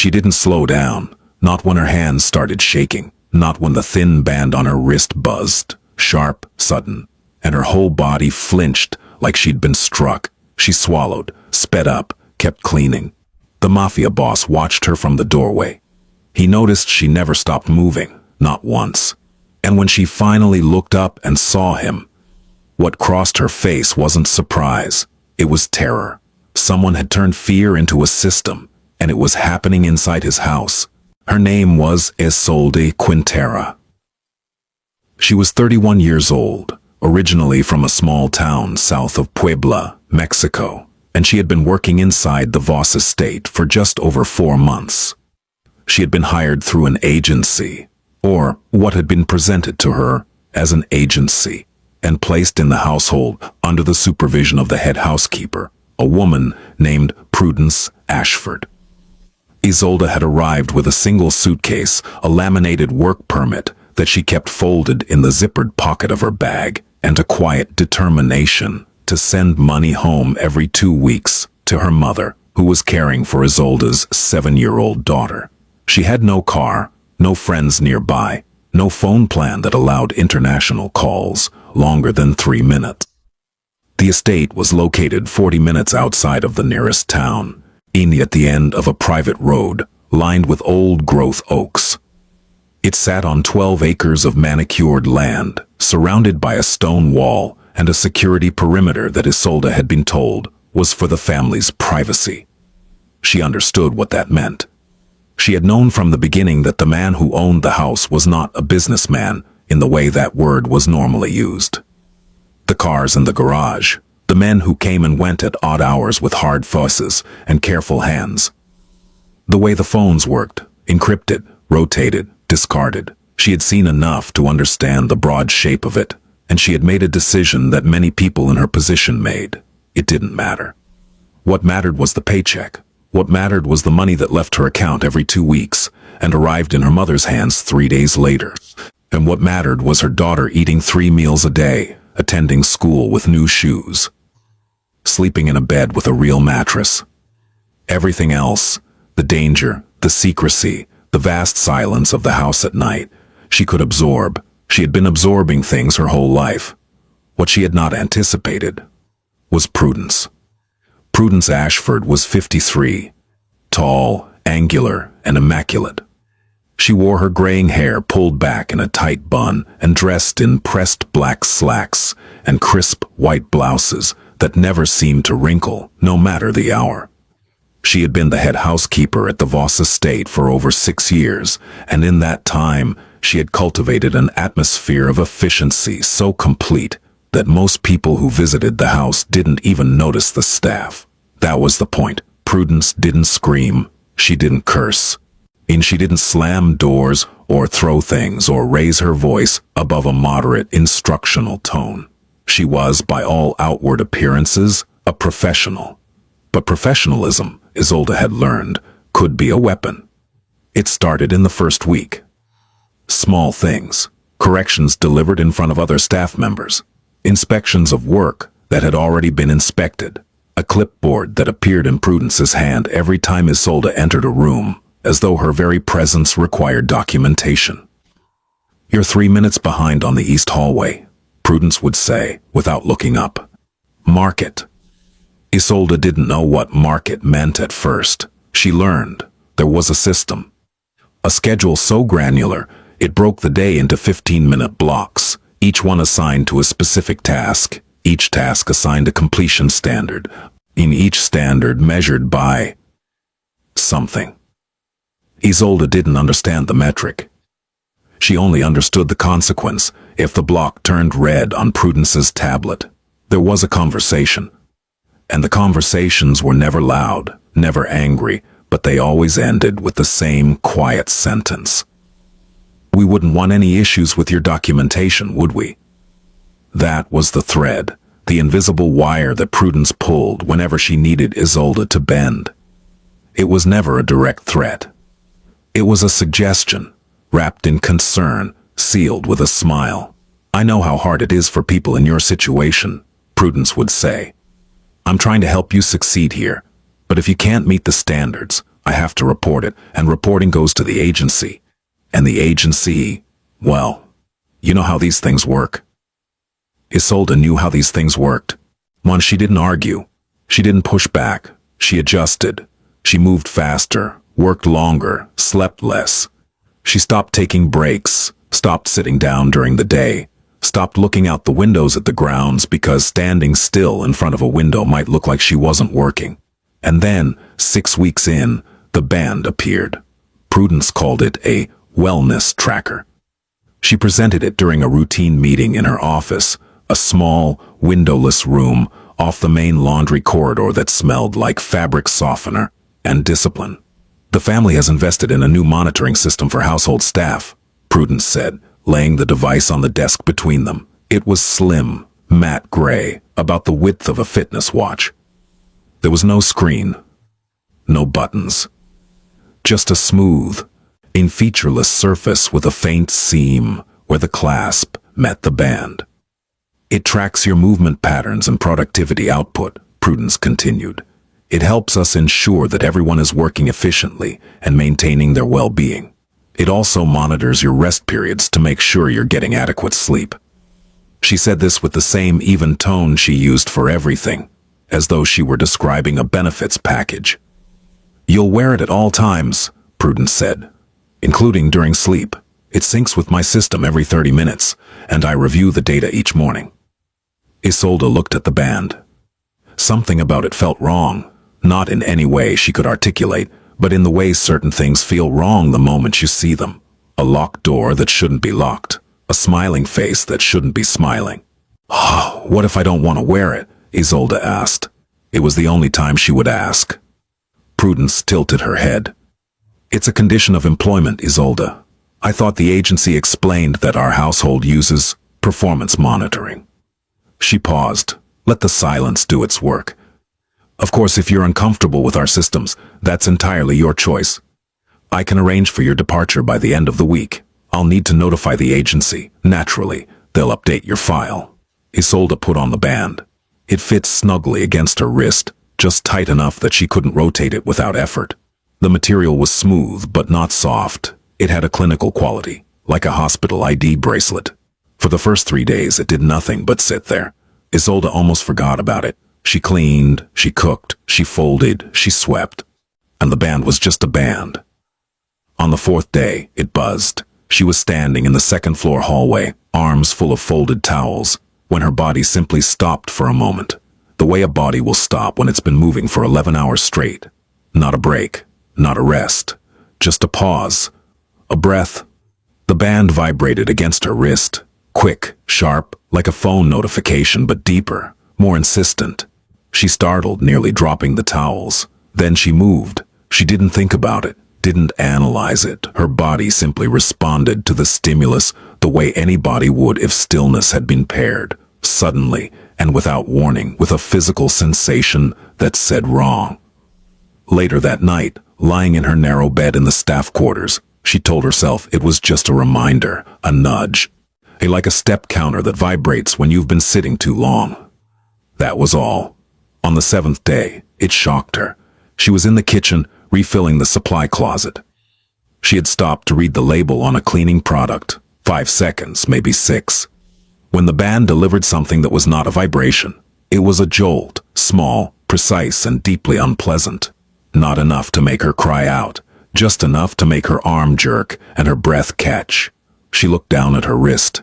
She didn't slow down, not when her hands started shaking, not when the thin band on her wrist buzzed, sharp, sudden, and her whole body flinched like she'd been struck. She swallowed, sped up, kept cleaning. The Mafia boss watched her from the doorway. He noticed she never stopped moving, not once. And when she finally looked up and saw him, what crossed her face wasn't surprise, it was terror. Someone had turned fear into a system, and it was happening inside his house. Her name was Isolde Quintera. She was 31 years old, originally from a small town south of Puebla, Mexico, and she had been working inside the Voss estate for just over 4 months. She had been hired through an agency, or what had been presented to her as an agency, and placed in the household under the supervision of the head housekeeper, a woman named Prudence Ashford. Isolde had arrived with a single suitcase, a laminated work permit that she kept folded in the zippered pocket of her bag, and a quiet determination to send money home every 2 weeks to her mother, who was caring for Isolde's 7-year-old daughter. She had no car, no friends nearby, no phone plan that allowed international calls longer than 3 minutes. The estate was located 40 minutes outside of the nearest town, at the end of a private road lined with old-growth oaks. It sat on 12 acres of manicured land, surrounded by a stone wall and a security perimeter that Isolde had been told was for the family's privacy. She understood what that meant. She had known from the beginning that the man who owned the house was not a businessman in the way that word was normally used. The cars in the garage, the men who came and went at odd hours with hard faces and careful hands. The way the phones worked, encrypted, rotated, discarded. She had seen enough to understand the broad shape of it, and she had made a decision that many people in her position made. It didn't matter. What mattered was the paycheck. What mattered was the money that left her account every 2 weeks and arrived in her mother's hands 3 days later. And what mattered was her daughter eating 3 meals a day, attending school with new shoes, sleeping in a bed with a real mattress. Everything else, the danger, the secrecy, the vast silence of the house at night, she could absorb. She had been absorbing things her whole life. What she had not anticipated was Prudence. Prudence Ashford was 53, tall, angular, and immaculate. She wore her graying hair pulled back in a tight bun and dressed in pressed black slacks and crisp white blouses that never seemed to wrinkle, no matter the hour. She had been the head housekeeper at the Voss estate for over 6 years, and in that time, she had cultivated an atmosphere of efficiency so complete that most people who visited the house didn't even notice the staff. That was the point. Prudence didn't scream. She didn't curse. And she didn't slam doors or throw things or raise her voice above a moderate instructional tone. She was, by all outward appearances, a professional. But professionalism, Isolde had learned, could be a weapon. It started in the first week. Small things, corrections delivered in front of other staff members, inspections of work that had already been inspected, a clipboard that appeared in Prudence's hand every time Isolde entered a room, as though her very presence required documentation. "You're 3 minutes behind on the east hallway," Prudence would say, without looking up. "Mark it." Isolde didn't know what mark it meant at first. She learned. There was a system. A schedule so granular, it broke the day into 15-minute blocks, each one assigned to a specific task, each task assigned a completion standard, in each standard measured by something. Isolde didn't understand the metric. She only understood the consequence if the block turned red on Prudence's tablet. There was a conversation. And the conversations were never loud, never angry, but they always ended with the same quiet sentence. "We wouldn't want any issues with your documentation, would we?" That was the thread, the invisible wire that Prudence pulled whenever she needed Isolde to bend. It was never a direct threat. It was a suggestion, wrapped in concern, sealed with a smile. "I know how hard it is for people in your situation," Prudence would say. "I'm trying to help you succeed here, but if you can't meet the standards, I have to report it, and reporting goes to the agency. And the agency, well, you know how these things work. Isolde knew how these things worked. One, she didn't argue. She didn't push back. She adjusted. She moved faster, worked longer, slept less. She stopped taking breaks, stopped sitting down during the day, stopped looking out the windows at the grounds because standing still in front of a window might look like she wasn't working. And then, 6 weeks in, the band appeared. Prudence called it a wellness tracker. She presented it during a routine meeting in her office, a small, windowless room off the main laundry corridor that smelled like fabric softener and discipline. The family has invested in a new monitoring system for household staff, Prudence said, laying the device on the desk between them. It was slim, matte gray, about the width of a fitness watch. There was no screen, no buttons, just a smooth, featureless surface with a faint seam where the clasp met the band. It tracks your movement patterns and productivity output, Prudence continued. It helps us ensure that everyone is working efficiently and maintaining their well-being. It also monitors your rest periods to make sure you're getting adequate sleep. She said this with the same even tone she used for everything, as though she were describing a benefits package. You'll wear it at all times, Prudence said, including during sleep. It syncs with my system every 30 minutes, and I review the data each morning. Isolde looked at the band. Something about it felt wrong, not in any way she could articulate, but in the way certain things feel wrong the moment you see them. A locked door that shouldn't be locked, a smiling face that shouldn't be smiling. Oh, what if I don't want to wear it? Isolde asked. It was the only time she would ask. Prudence tilted her head. It's a condition of employment, Isolde. I thought the agency explained that our household uses performance monitoring. She paused. Let the silence do its work. Of course, if you're uncomfortable with our systems, that's entirely your choice. I can arrange for your departure by the end of the week. I'll need to notify the agency. Naturally, they'll update your file. Isolde put on the band. It fit snugly against her wrist, just tight enough that she couldn't rotate it without effort. The material was smooth but not soft. It had a clinical quality, like a hospital ID bracelet. For the first 3 days, it did nothing but sit there. Isolde almost forgot about it. She cleaned, she cooked, she folded, she swept. And the band was just a band. On the 4th day, it buzzed. She was standing in the 2nd floor hallway, arms full of folded towels, when her body simply stopped for a moment. The way a body will stop when it's been moving for 11 hours straight. Not a break, not a rest, just a pause, a breath. The band vibrated against her wrist, quick, sharp, like a phone notification, but deeper, more insistent. She startled, nearly dropping the towels. Then she moved. She didn't think about it, didn't analyze it. Her body simply responded to the stimulus the way any body would if stillness had been paired, suddenly and without warning, with a physical sensation that said wrong. Later that night, lying in her narrow bed in the staff quarters, she told herself it was just a reminder, a nudge, like a step counter that vibrates when you've been sitting too long. That was all. On the 7th day, it shocked her. She was in the kitchen, refilling the supply closet. She had stopped to read the label on a cleaning product. 5 seconds, maybe 6. When the band delivered something that was not a vibration, it was a jolt, small, precise, and deeply unpleasant. Not enough to make her cry out, just enough to make her arm jerk and her breath catch. She looked down at her wrist.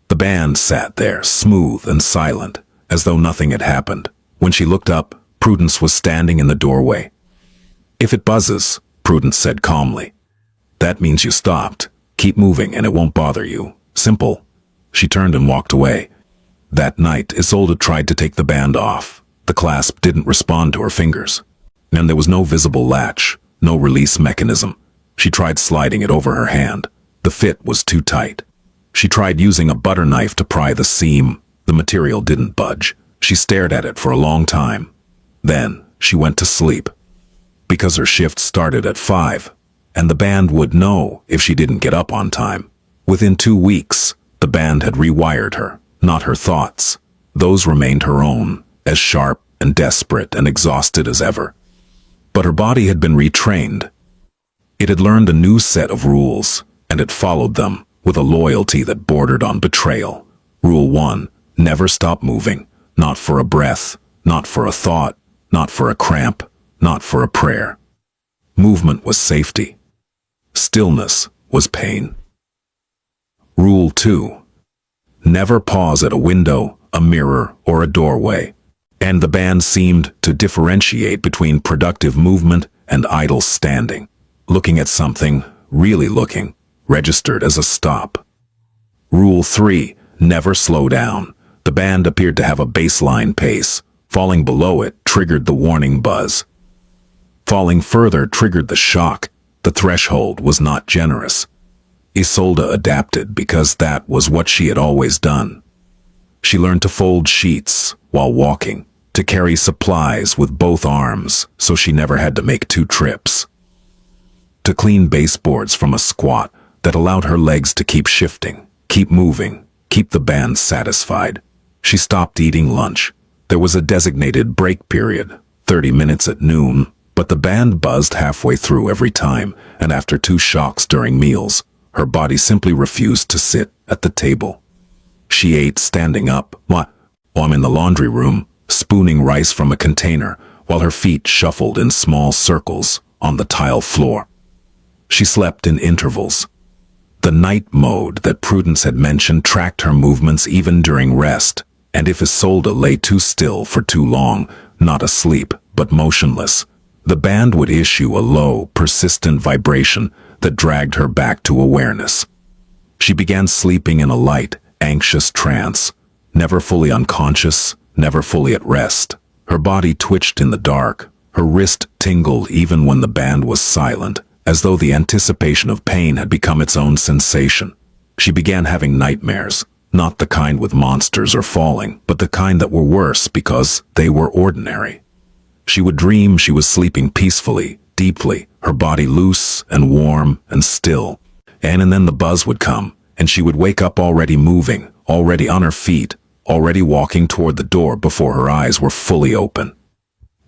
The band sat there, smooth and silent, as though nothing had happened. When she looked up, Prudence was standing in the doorway. If it buzzes, Prudence said calmly, that means you stopped. Keep moving and it won't bother you. Simple. She turned and walked away. That night, Isolde tried to take the band off. The clasp didn't respond to her fingers. And there was no visible latch, no release mechanism. She tried sliding it over her hand. The fit was too tight. She tried using a butter knife to pry the seam. The material didn't budge. She stared at it for a long time. Then, she went to sleep. Because her shift started at 5, and the band would know if she didn't get up on time. Within 2 weeks, the band had rewired her, not her thoughts. Those remained her own, as sharp and desperate and exhausted as ever. But her body had been retrained. It had learned a new set of rules, and it followed them with a loyalty that bordered on betrayal. Rule 1, never stop moving, not for a breath, not for a thought, not for a cramp, not for a prayer. Movement was safety. Stillness was pain. Rule 2, never pause at a window, a mirror, or a doorway. And the band seemed to differentiate between productive movement and idle standing. Looking at something, really looking, registered as a stop. Rule 3, never slow down. The band appeared to have a baseline pace. Falling below it triggered the warning buzz. Falling further triggered the shock. The threshold was not generous. Isolde adapted because that was what she had always done. She learned to fold sheets while walking, to carry supplies with both arms so she never had to make 2 trips. To clean baseboards from a squat that allowed her legs to keep shifting, keep moving, keep the band satisfied. She stopped eating lunch. There was a designated break period, 30 minutes at noon, but the band buzzed halfway through every time, and after 2 shocks during meals, her body simply refused to sit at the table. She ate standing up, while I'm in the laundry room, spooning rice from a container, while her feet shuffled in small circles on the tile floor. She slept in intervals. The night mode that Prudence had mentioned tracked her movements even during rest, and if Isolde lay too still for too long, not asleep, but motionless, the band would issue a low, persistent vibration that dragged her back to awareness. She began sleeping in a light, anxious trance, never fully unconscious, never fully at rest. Her body twitched in the dark, her wrist tingled even when the band was silent, as though the anticipation of pain had become its own sensation. She began having nightmares, not the kind with monsters or falling, but the kind that were worse because they were ordinary. She would dream she was sleeping peacefully, deeply, her body loose and warm and still. And then the buzz would come, and she would wake up already moving, already on her feet, already walking toward the door before her eyes were fully open.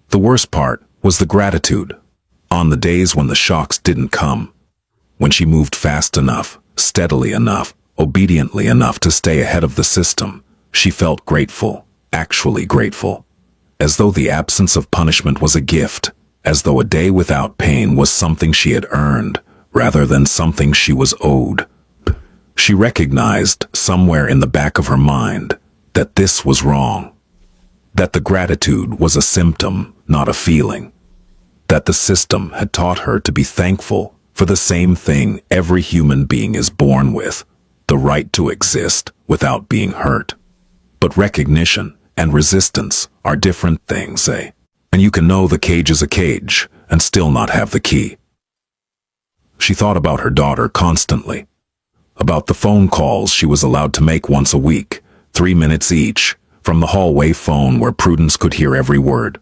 The worst part was the gratitude. On the days when the shocks didn't come, when she moved fast enough, steadily enough, obediently enough to stay ahead of the system, she felt grateful, actually grateful, as though the absence of punishment was a gift, as though a day without pain was something she had earned, rather than something she was owed. She recognized, somewhere in the back of her mind, that this was wrong, that the gratitude was a symptom, not a feeling, that the system had taught her to be thankful for the same thing every human being is born with, the right to exist without being hurt. But recognition and resistance are different things, eh? And you can know the cage is a cage and still not have the key. She thought about her daughter constantly, about the phone calls she was allowed to make once a week, 3 minutes each, from the hallway phone where Prudence could hear every word.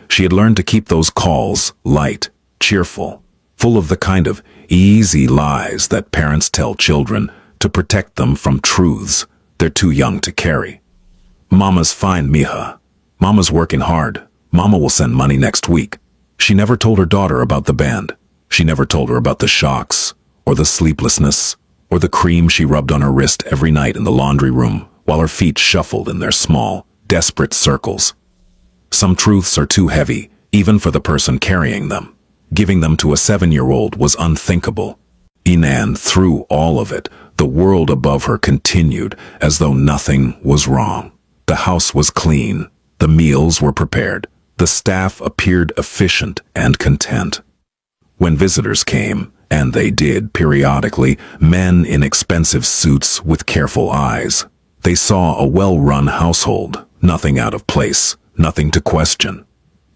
She had learned to keep those calls light, cheerful, full of the kind of easy lies that parents tell children to protect them from truths they're too young to carry. Mama's fine, mija. Mama's working hard. Mama will send money next week. She never told her daughter about the band. She never told her about the shocks, or the sleeplessness, or the cream she rubbed on her wrist every night in the laundry room while her feet shuffled in their small, desperate circles. Some truths are too heavy, even for the person carrying them. Giving them to a 7-year-old was unthinkable. And through all of it, the world above her continued as though nothing was wrong. The house was clean. The meals were prepared. The staff appeared efficient and content. When visitors came, and they did periodically, men in expensive suits with careful eyes, they saw a well-run household, nothing out of place, nothing to question.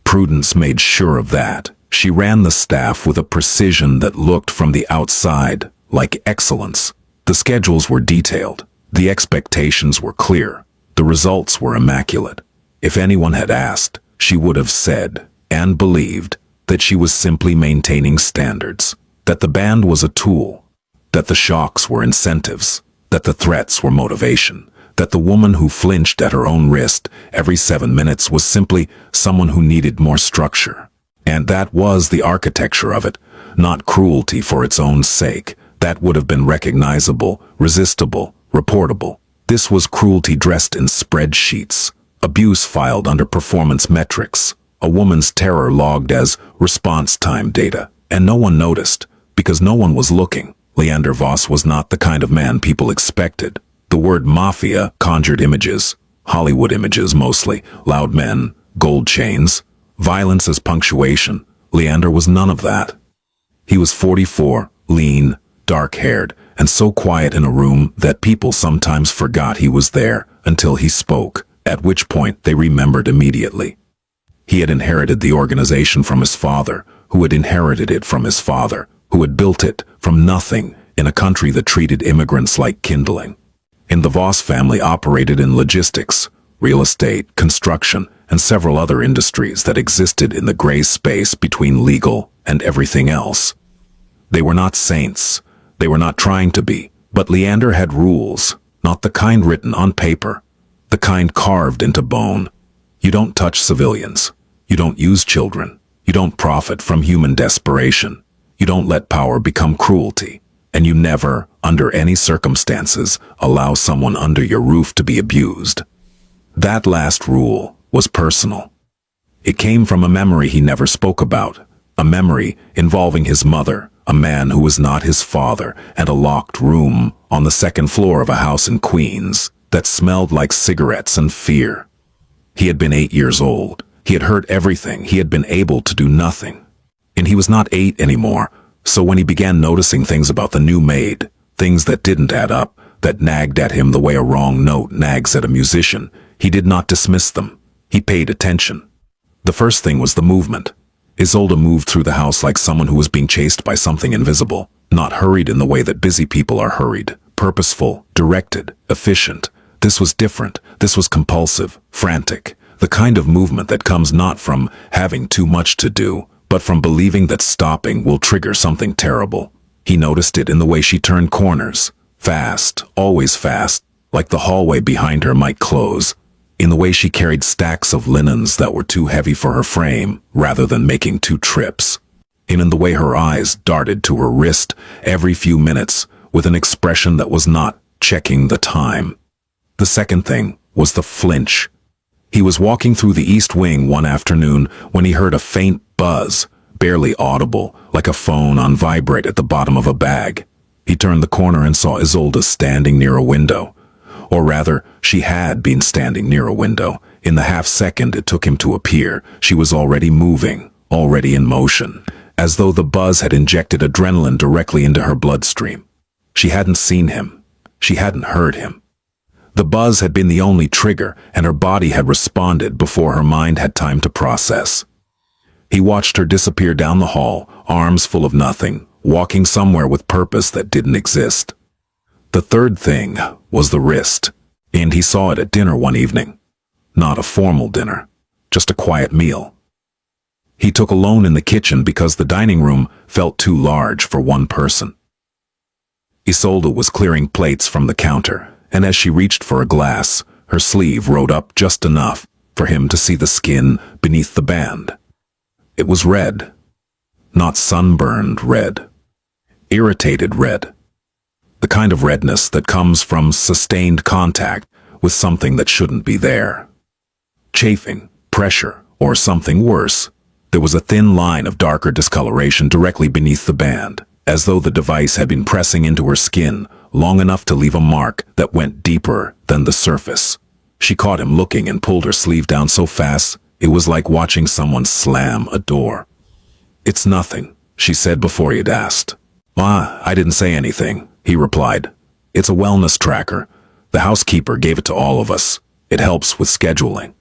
Prudence made sure of that. She ran the staff with a precision that looked from the outside like excellence. The schedules were detailed. The expectations were clear. The results were immaculate. If anyone had asked, she would have said, and believed, that she was simply maintaining standards, that the band was a tool, that the shocks were incentives, that the threats were motivation, that the woman who flinched at her own wrist every 7 minutes was simply someone who needed more structure. And that was the architecture of it, not cruelty for its own sake. That would have been recognizable, resistible, reportable. This was cruelty dressed in spreadsheets, abuse filed under performance metrics, a woman's terror logged as response time data. And no one noticed, because no one was looking. Leander Voss was not the kind of man people expected. The word mafia conjured images, Hollywood images mostly, loud men, gold chains, violence as punctuation. Leander was none of that. He was 44, lean, dark-haired, and so quiet in a room that people sometimes forgot he was there until he spoke, at which point they remembered immediately. He had inherited the organization from his father, who had inherited it from his father, who had built it from nothing in a country that treated immigrants like kindling. And the Voss family operated in logistics, real estate, construction, and several other industries that existed in the gray space between legal and everything else. They were not saints. They were not trying to be, but Leander had rules, not the kind written on paper, the kind carved into bone. You don't touch civilians. You don't use children. You don't profit from human desperation. You don't let power become cruelty. And you never, under any circumstances, allow someone under your roof to be abused. That last rule was personal. It came from a memory he never spoke about, a memory involving his mother, a man who was not his father, and a locked room on the second floor of a house in Queens that smelled like cigarettes and fear. He had been 8 years old. He had heard everything. He had been able to do nothing. And he was not 8 anymore, so when he began noticing things about the new maid, things that didn't add up, that nagged at him the way a wrong note nags at a musician, he did not dismiss them. He paid attention. The first thing was the movement. Isolde moved through the house like someone who was being chased by something invisible, not hurried in the way that busy people are hurried, purposeful, directed, efficient. This was different. This was compulsive, frantic, the kind of movement that comes not from having too much to do, but from believing that stopping will trigger something terrible. He noticed it in the way she turned corners, fast, always fast, like the hallway behind her might close, in the way she carried stacks of linens that were too heavy for her frame, rather than making 2 trips, and in the way her eyes darted to her wrist every few minutes with an expression that was not checking the time. The second thing was the flinch. He was walking through the East Wing one afternoon when he heard a faint buzz, barely audible, like a phone on vibrate at the bottom of a bag. He turned the corner and saw Isolde standing near a window. Or rather, she had been standing near a window. In the half-second it took him to appear, she was already moving, already in motion, as though the buzz had injected adrenaline directly into her bloodstream. She hadn't seen him. She hadn't heard him. The buzz had been the only trigger, and her body had responded before her mind had time to process. He watched her disappear down the hall, arms full of nothing, walking somewhere with purpose that didn't exist. The third thing was the wrist, and he saw it at dinner one evening. Not a formal dinner, just a quiet meal. He took alone in the kitchen because the dining room felt too large for one person. Isolde was clearing plates from the counter, and as she reached for a glass, her sleeve rode up just enough for him to see the skin beneath the band. It was red, not sunburned red, irritated red. The kind of redness that comes from sustained contact with something that shouldn't be there. Chafing, pressure, or something worse. There was a thin line of darker discoloration directly beneath the band, as though the device had been pressing into her skin long enough to leave a mark that went deeper than the surface. She caught him looking and pulled her sleeve down so fast it was like watching someone slam a door. "It's nothing," she said before he'd asked. I didn't say anything," he replied. "It's a wellness tracker. The housekeeper gave it to all of us. It helps with scheduling."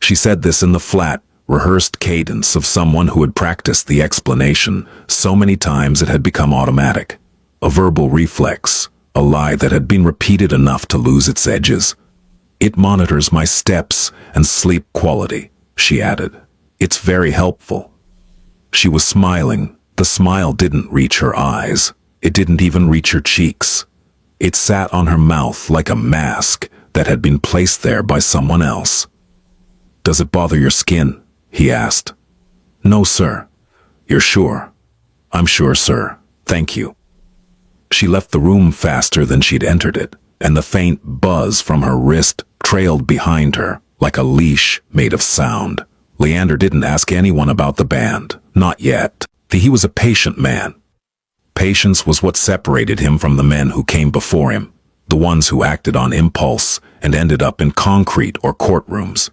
She said this in the flat, rehearsed cadence of someone who had practiced the explanation so many times it had become automatic. A verbal reflex, a lie that had been repeated enough to lose its edges. "It monitors my steps and sleep quality," she added. "It's very helpful." She was smiling. The smile didn't reach her eyes. It didn't even reach her cheeks. It sat on her mouth like a mask that had been placed there by someone else. "Does it bother your skin?" he asked. No, sir. You're sure? I'm sure, sir. Thank you. She left the room faster than she'd entered it, and the faint buzz from her wrist trailed behind her like a leash made of sound. Leander didn't ask anyone about the band, not yet. He was a patient man. Patience was what separated him from the men who came before him, the ones who acted on impulse and ended up in concrete or courtrooms.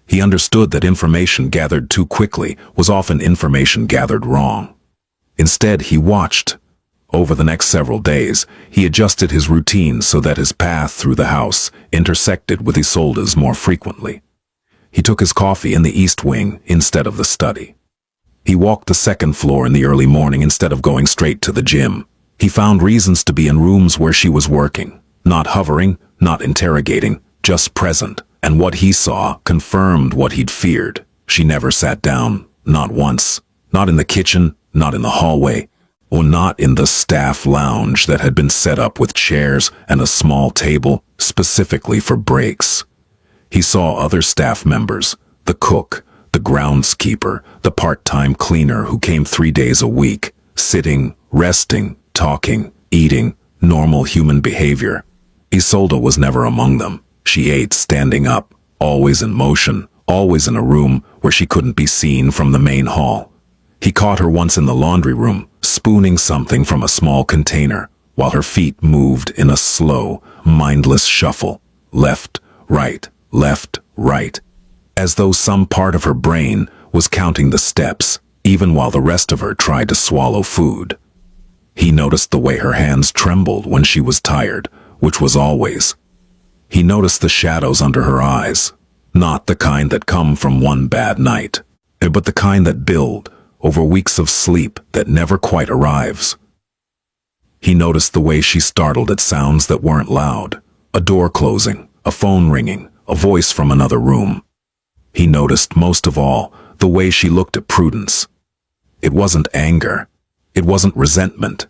He understood that information gathered too quickly was often information gathered wrong. Instead, he watched. Over the next several days, he adjusted his routine so that his path through the house intersected with Isolde's more frequently. He took his coffee in the east wing instead of the study. He walked the second floor in the early morning instead of going straight to the gym. He found reasons to be in rooms where she was working, not hovering, not interrogating, just present. And what he saw confirmed what he'd feared. She never sat down, not once. Not in the kitchen, not in the hallway, or not in the staff lounge that had been set up with chairs and a small table specifically for breaks. He saw other staff members, the cook, the groundskeeper, the part-time cleaner who came 3 days a week, sitting, resting, talking, eating, normal human behavior. Isolde was never among them. She ate standing up, always in motion, always in a room where she couldn't be seen from the main hall. He caught her once in the laundry room, spooning something from a small container, while her feet moved in a slow, mindless shuffle, left, right, as though some part of her brain was counting the steps, even while the rest of her tried to swallow food. He noticed the way her hands trembled when she was tired, which was always. He noticed the shadows under her eyes, not the kind that come from one bad night, but the kind that build over weeks of sleep that never quite arrives. He noticed the way she startled at sounds that weren't loud, a door closing, a phone ringing, a voice from another room. He noticed most of all the way she looked at Prudence. It wasn't anger. It wasn't resentment.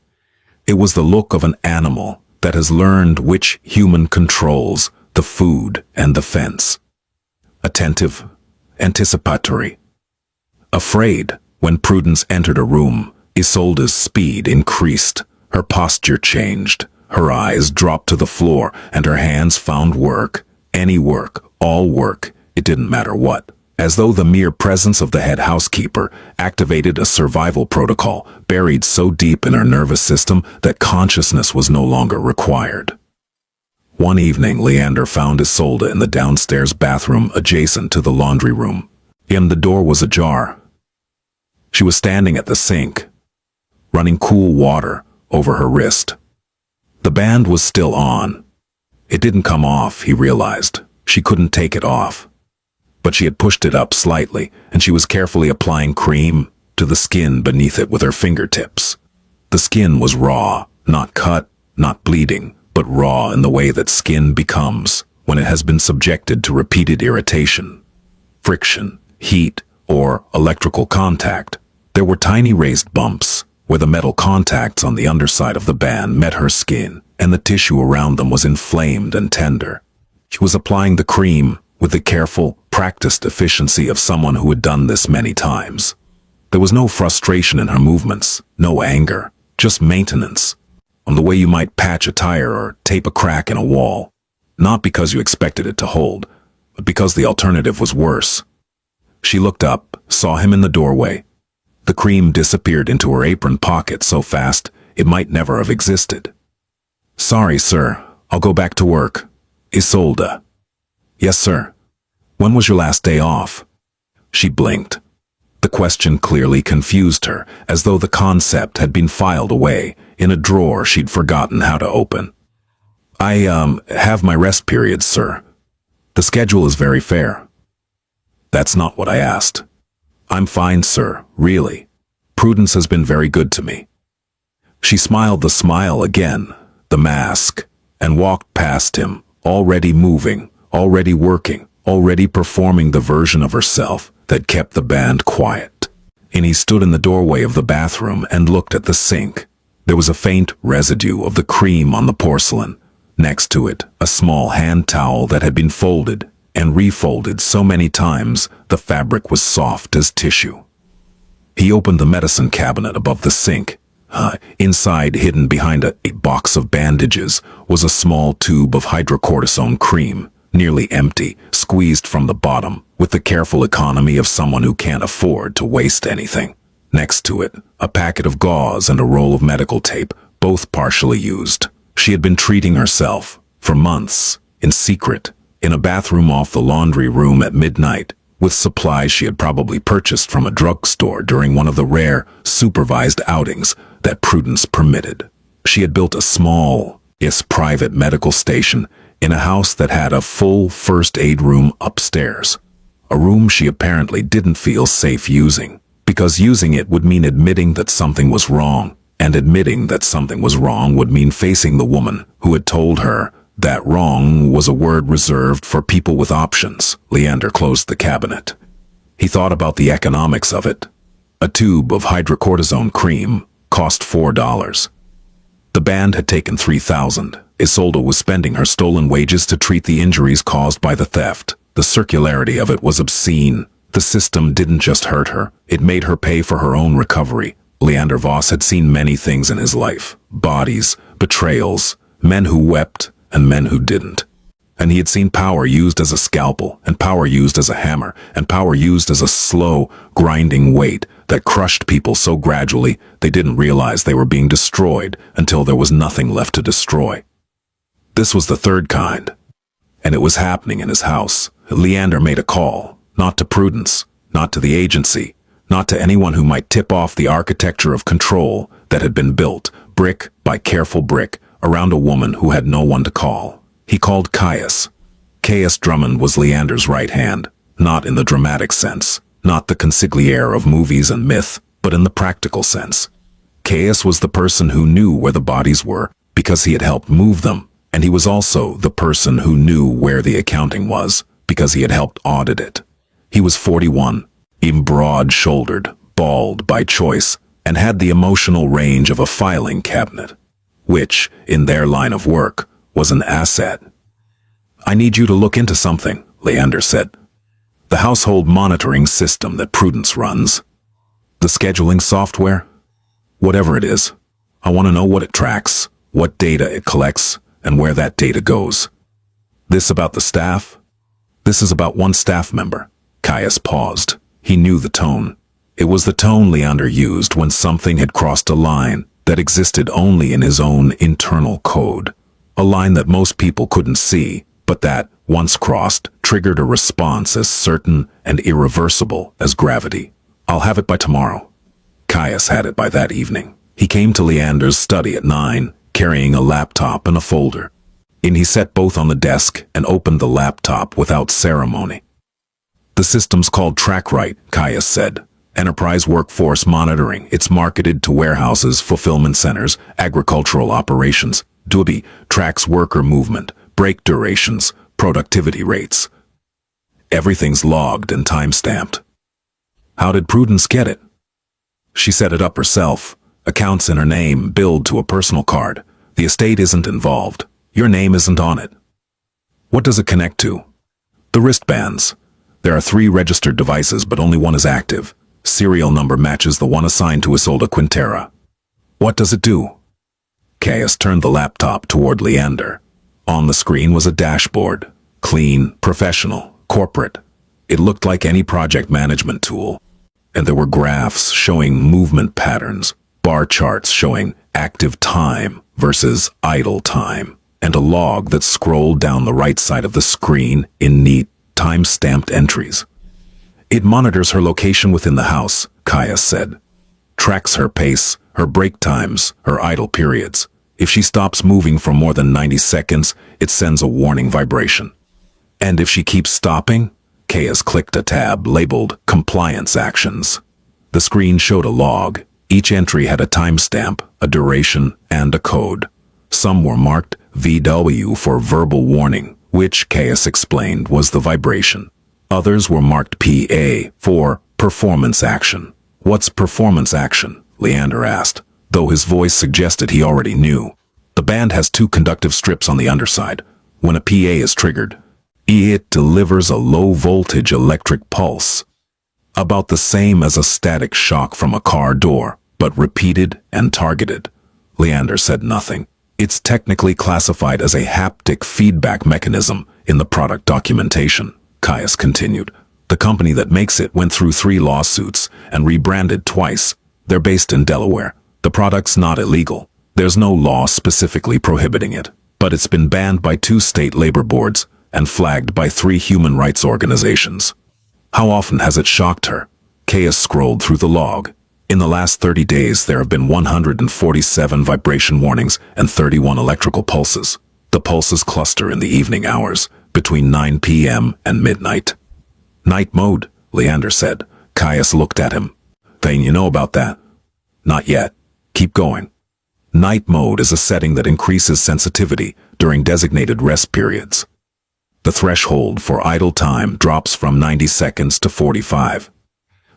It was the look of an animal that has learned which human controls the food and the fence. Attentive, anticipatory. Afraid, when Prudence entered a room, Isolde's speed increased, her posture changed, her eyes dropped to the floor, and her hands found work, any work, all work, it didn't matter what. As though the mere presence of the head housekeeper activated a survival protocol buried so deep in her nervous system that consciousness was no longer required. One evening, Leander found Isolde in the downstairs bathroom adjacent to the laundry room. The door was ajar. She was standing at the sink, running cool water over her wrist. The band was still on. It didn't come off, he realized. She couldn't take it off. But she had pushed it up slightly, and she was carefully applying cream to the skin beneath it with her fingertips. The skin was raw, not cut, not bleeding, but raw in the way that skin becomes when it has been subjected to repeated irritation, friction, heat, or electrical contact. There were tiny raised bumps where the metal contacts on the underside of the band met her skin, and the tissue around them was inflamed and tender. She was applying the cream with the careful, practiced efficiency of someone who had done this many times. There was no frustration in her movements, no anger, just maintenance, on the way you might patch a tire or tape a crack in a wall, not because you expected it to hold, but because the alternative was worse. She looked up, saw him in the doorway. The cream disappeared into her apron pocket so fast it might never have existed. "Sorry, sir. I'll go back to work." "Isolde." "Yes, sir." "When was your last day off?" She blinked. The question clearly confused her, as though the concept had been filed away in a drawer she'd forgotten how to open. "I, have my rest periods, sir. The schedule is very fair." "That's not what I asked." "I'm fine, sir, really. Prudence has been very good to me." She smiled the smile again, the mask, and walked past him, already moving, already working, already performing the version of herself that kept the band quiet. And he stood in the doorway of the bathroom and looked at the sink. There was a faint residue of the cream on the porcelain. Next to it, a small hand towel that had been folded and refolded so many times the fabric was soft as tissue. He opened the medicine cabinet above the sink. Inside, hidden behind a box of bandages, was a small tube of hydrocortisone cream, nearly empty, squeezed from the bottom, with the careful economy of someone who can't afford to waste anything. Next to it, a packet of gauze and a roll of medical tape, both partially used. She had been treating herself, for months, in secret, in a bathroom off the laundry room at midnight, with supplies she had probably purchased from a drugstore during one of the rare, supervised outings that prudence permitted. She had built a small, private medical station in a house that had a full first aid room upstairs. A room she apparently didn't feel safe using, because using it would mean admitting that something was wrong, and admitting that something was wrong would mean facing the woman who had told her that wrong was a word reserved for people with options. Leander closed the cabinet. He thought about the economics of it. A tube of hydrocortisone cream cost $4. The band had taken $3,000. Isolde was spending her stolen wages to treat the injuries caused by the theft. The circularity of it was obscene. The system didn't just hurt her, it made her pay for her own recovery. Leander Voss had seen many things in his life. Bodies, betrayals, men who wept, and men who didn't. And he had seen power used as a scalpel, and power used as a hammer, and power used as a slow, grinding weight that crushed people so gradually they didn't realize they were being destroyed until there was nothing left to destroy. This was the third kind, and it was happening in his house. Leander made a call, not to Prudence, not to the agency, not to anyone who might tip off the architecture of control that had been built, brick by careful brick, around a woman who had no one to call. He called Caius. Caius Drummond was Leander's right hand, not in the dramatic sense, not the consigliere of movies and myth, but in the practical sense. Caius was the person who knew where the bodies were because he had helped move them, and he was also the person who knew where the accounting was because he had helped audit it. He was 41, broad-shouldered, bald by choice, and had the emotional range of a filing cabinet, which, in their line of work, was an asset. "I need you to look into something," Leander said. "The household monitoring system that Prudence runs. The scheduling software? Whatever it is. I want to know what it tracks, what data it collects, and where that data goes. This about the staff? This is about one staff member." Caius paused. He knew the tone. It was the tone Leander used when something had crossed a line that existed only in his own internal code. A line that most people couldn't see, but that, once crossed, triggered a response as certain and irreversible as gravity. "I'll have it by tomorrow." Caius had it by that evening. He came to Leander's study at 9, carrying a laptop and a folder. He sat both on the desk and opened the laptop without ceremony. "The system's called TrackRight," Caius said. "Enterprise Workforce Monitoring. It's marketed to warehouses, fulfillment centers, agricultural operations. DUBI tracks worker movement, break durations, productivity rates. Everything's logged and time-stamped." "How did Prudence get it?" "She set it up herself. Accounts in her name, billed to a personal card. The estate isn't involved. Your name isn't on it." "What does it connect to?" "The wristbands. There are 3 registered devices, but only one is active. Serial number matches the one assigned to Isolde Quintera." "What does it do?" Caius turned the laptop toward Leander. On the screen was a dashboard. Clean, professional, corporate. It looked like any project management tool. And there were graphs showing movement patterns, bar charts showing active time versus idle time, and a log that scrolled down the right side of the screen in neat, time-stamped entries. "It monitors her location within the house," Caius said. "Tracks her pace, her break times, her idle periods. If she stops moving for more than 90 seconds, it sends a warning vibration. And if she keeps stopping," Caius clicked a tab labeled Compliance Actions. The screen showed a log. Each entry had a timestamp, a duration, and a code. Some were marked VW for verbal warning, which Caius explained was the vibration. Others were marked PA for performance action. "What's performance action?" Leander asked, though his voice suggested he already knew. "The band has 2 conductive strips on the underside. When a PA is triggered, it delivers a low-voltage electric pulse." About the same as a static shock from a car door, but repeated and targeted. Leander said nothing. It's technically classified as a haptic feedback mechanism in the product documentation, Caius continued. The company that makes it went through 3 lawsuits and rebranded twice. They're based in Delaware. The product's not illegal. There's no law specifically prohibiting it, but it's been banned by 2 state labor boards and flagged by 3 human rights organizations. How often has it shocked her? Caius scrolled through the log. In the last 30 days, there have been 147 vibration warnings and 31 electrical pulses. The pulses cluster in the evening hours, between 9 p.m. and midnight. Night mode, Leander said. Caius looked at him. Thane, you know about that? Not yet. Keep going. Night mode is a setting that increases sensitivity during designated rest periods. The threshold for idle time drops from 90 seconds to 45.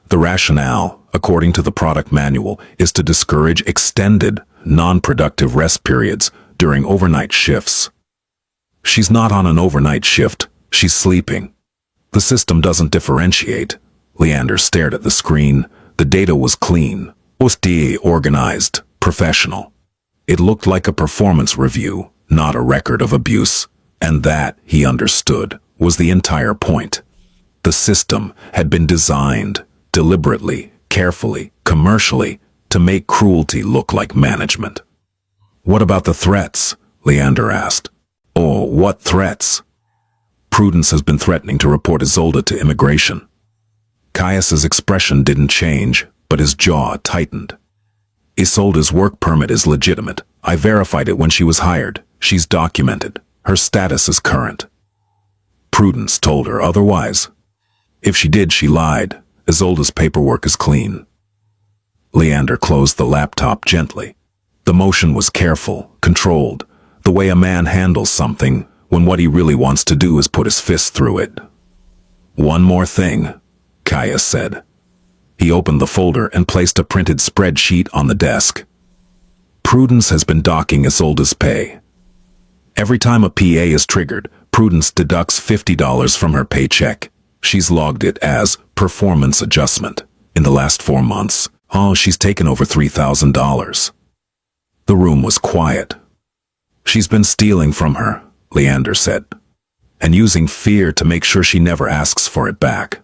The rationale, according to the product manual, is to discourage extended, non-productive rest periods during overnight shifts. She's not on an overnight shift, she's sleeping. The system doesn't differentiate. Leander stared at the screen. The data was clean, organized, professional. It looked like a performance review, not a record of abuse. And that, he understood, was the entire point. The system had been designed, deliberately, carefully, commercially, to make cruelty look like management. What about the threats? Leander asked. Oh, what threats? Prudence has been threatening to report Isolde to immigration. Caius's expression didn't change, but his jaw tightened. Isolde's work permit is legitimate. I verified it when she was hired. She's documented. Her status is current. Prudence told her otherwise. If she did, she lied. Isolde's paperwork is clean. Leander closed the laptop gently. The motion was careful, controlled, the way a man handles something when what he really wants to do is put his fist through it. One more thing, Caius said. He opened the folder and placed a printed spreadsheet on the desk. Prudence has been docking Isolde's pay. Every time a PA is triggered, Prudence deducts $50 from her paycheck. She's logged it as performance adjustment. In the last 4 months, she's taken over $3,000. The room was quiet. She's been stealing from her, Leander said, and using fear to make sure she never asks for it back.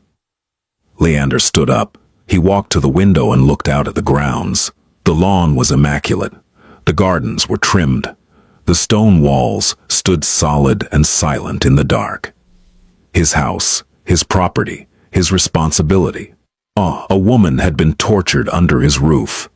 Leander stood up. He walked to the window and looked out at the grounds. The lawn was immaculate. The gardens were trimmed. The stone walls stood solid and silent in the dark. His house, his property, his responsibility. A woman had been tortured under his roof.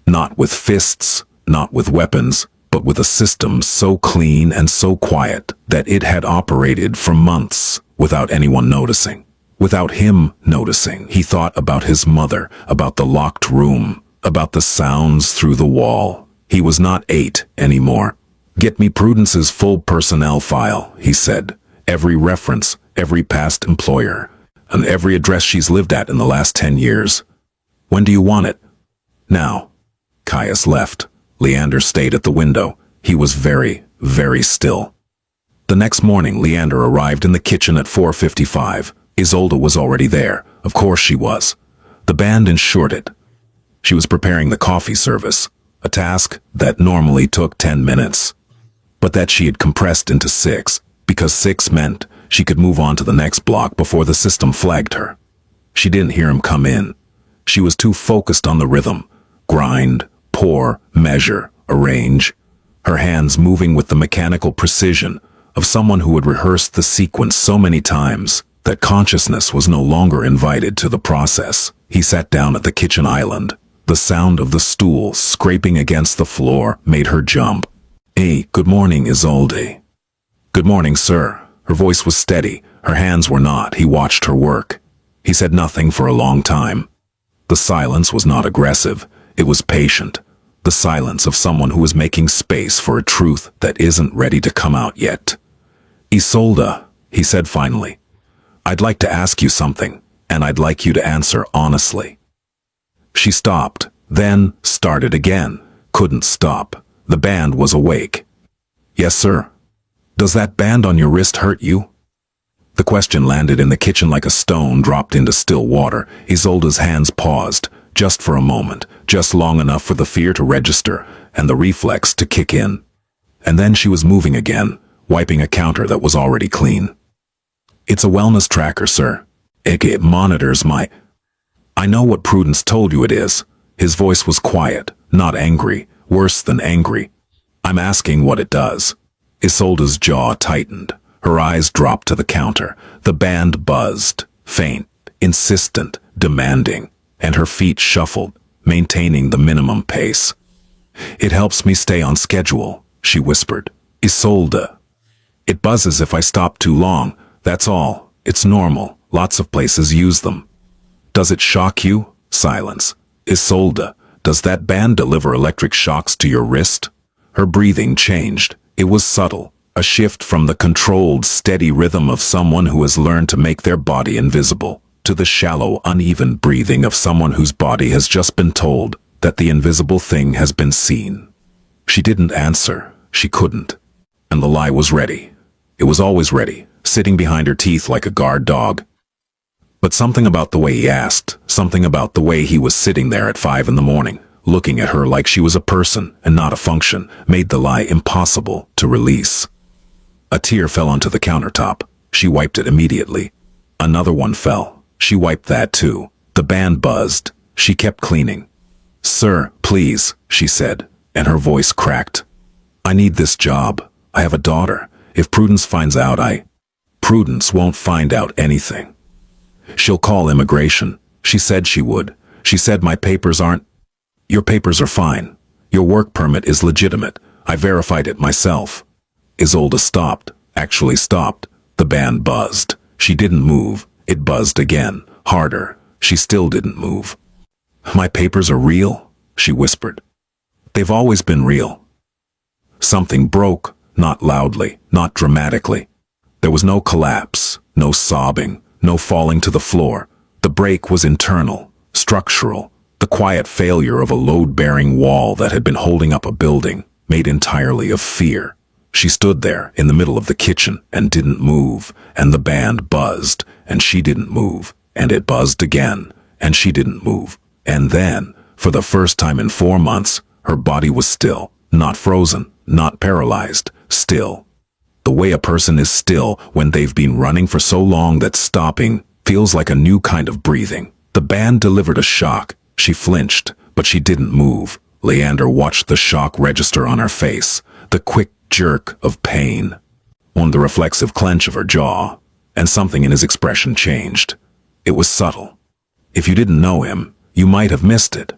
Not with fists, not with weapons, but with a system so clean and so quiet that it had operated for months without anyone noticing. Without him noticing, he thought about his mother, about the locked room, about the sounds through the wall. He was not 8 anymore. Get me Prudence's full personnel file, he said. Every reference, every past employer, and every address she's lived at in the last 10 years. When do you want it? Now. Caius left. Leander stayed at the window. He was very, very still. The next morning, Leander arrived in the kitchen at 4:55. Isolde was already there. Of course she was. The band ensured it. She was preparing the coffee service, a task that normally took 10 minutes, but that she had compressed into 6, because 6 meant she could move on to the next block before the system flagged her. She didn't hear him come in. She was too focused on the rhythm. Grind, pour, measure, arrange. Her hands moving with the mechanical precision of someone who had rehearsed the sequence so many times that consciousness was no longer invited to the process. He sat down at the kitchen island. The sound of the stool scraping against the floor made her jump. Hey, good morning, Isolde. Good morning, sir. Her voice was steady. Her hands were not. He watched her work. He said nothing for a long time. The silence was not aggressive. It was patient. The silence of someone who is making space for a truth that isn't ready to come out yet. Isolde, he said finally, I'd like to ask you something, and I'd like you to answer honestly. She stopped, then started again. Couldn't stop. The band was awake. Yes, sir. Does that band on your wrist hurt you? The question landed in the kitchen like a stone dropped into still water. Isolde's hands paused, just for a moment, just long enough for the fear to register and the reflex to kick in. And then she was moving again, wiping a counter that was already clean. "It's a wellness tracker, sir. It monitors my—" "I know what Prudence told you it is." His voice was quiet, not angry, worse than angry. "I'm asking what it does." Isolde's jaw tightened. Her eyes dropped to the counter. The band buzzed, faint, insistent, demanding, and her feet shuffled, maintaining the minimum pace. "It helps me stay on schedule," she whispered. "Isolde. It buzzes if I stop too long, that's all. It's normal. Lots of places use them." "Does it shock you?" Silence. "Isolde, does that band deliver electric shocks to your wrist?" Her breathing changed. It was subtle, a shift from the controlled, steady rhythm of someone who has learned to make their body invisible, to the shallow, uneven breathing of someone whose body has just been told that the invisible thing has been seen. She didn't answer. She couldn't. And the lie was ready. It was always ready, sitting behind her teeth like a guard dog. But something about the way he asked, something about the way he was sitting there at 5 a.m, looking at her like she was a person and not a function, made the lie impossible to release. A tear fell onto the countertop. She wiped it immediately. Another one fell. She wiped that too. The band buzzed. She kept cleaning. "Sir, please," she said, and her voice cracked. "I need this job. I have a daughter. If Prudence finds out, Prudence won't find out anything. She'll call immigration. She said she would. She said my papers aren't—" "Your papers are fine. Your work permit is legitimate. I verified it myself." Isolde stopped, actually stopped. The band buzzed. She didn't move. It buzzed again, harder. She still didn't move. "My papers are real," she whispered. "They've always been real." Something broke, not loudly, not dramatically. There was no collapse, no sobbing, no falling to the floor. The break was internal, structural, the quiet failure of a load-bearing wall that had been holding up a building, made entirely of fear. She stood there in the middle of the kitchen and didn't move, and the band buzzed, and she didn't move, and it buzzed again, and she didn't move. And then, for the first time in 4 months, her body was still, not frozen, not paralyzed, still. The way a person is still when they've been running for so long that stopping feels like a new kind of breathing. The band delivered a shock. She flinched, but she didn't move. Leander watched the shock register on her face, the quick jerk of pain, on the reflexive clench of her jaw, and something in his expression changed. It was subtle. If you didn't know him, you might have missed it.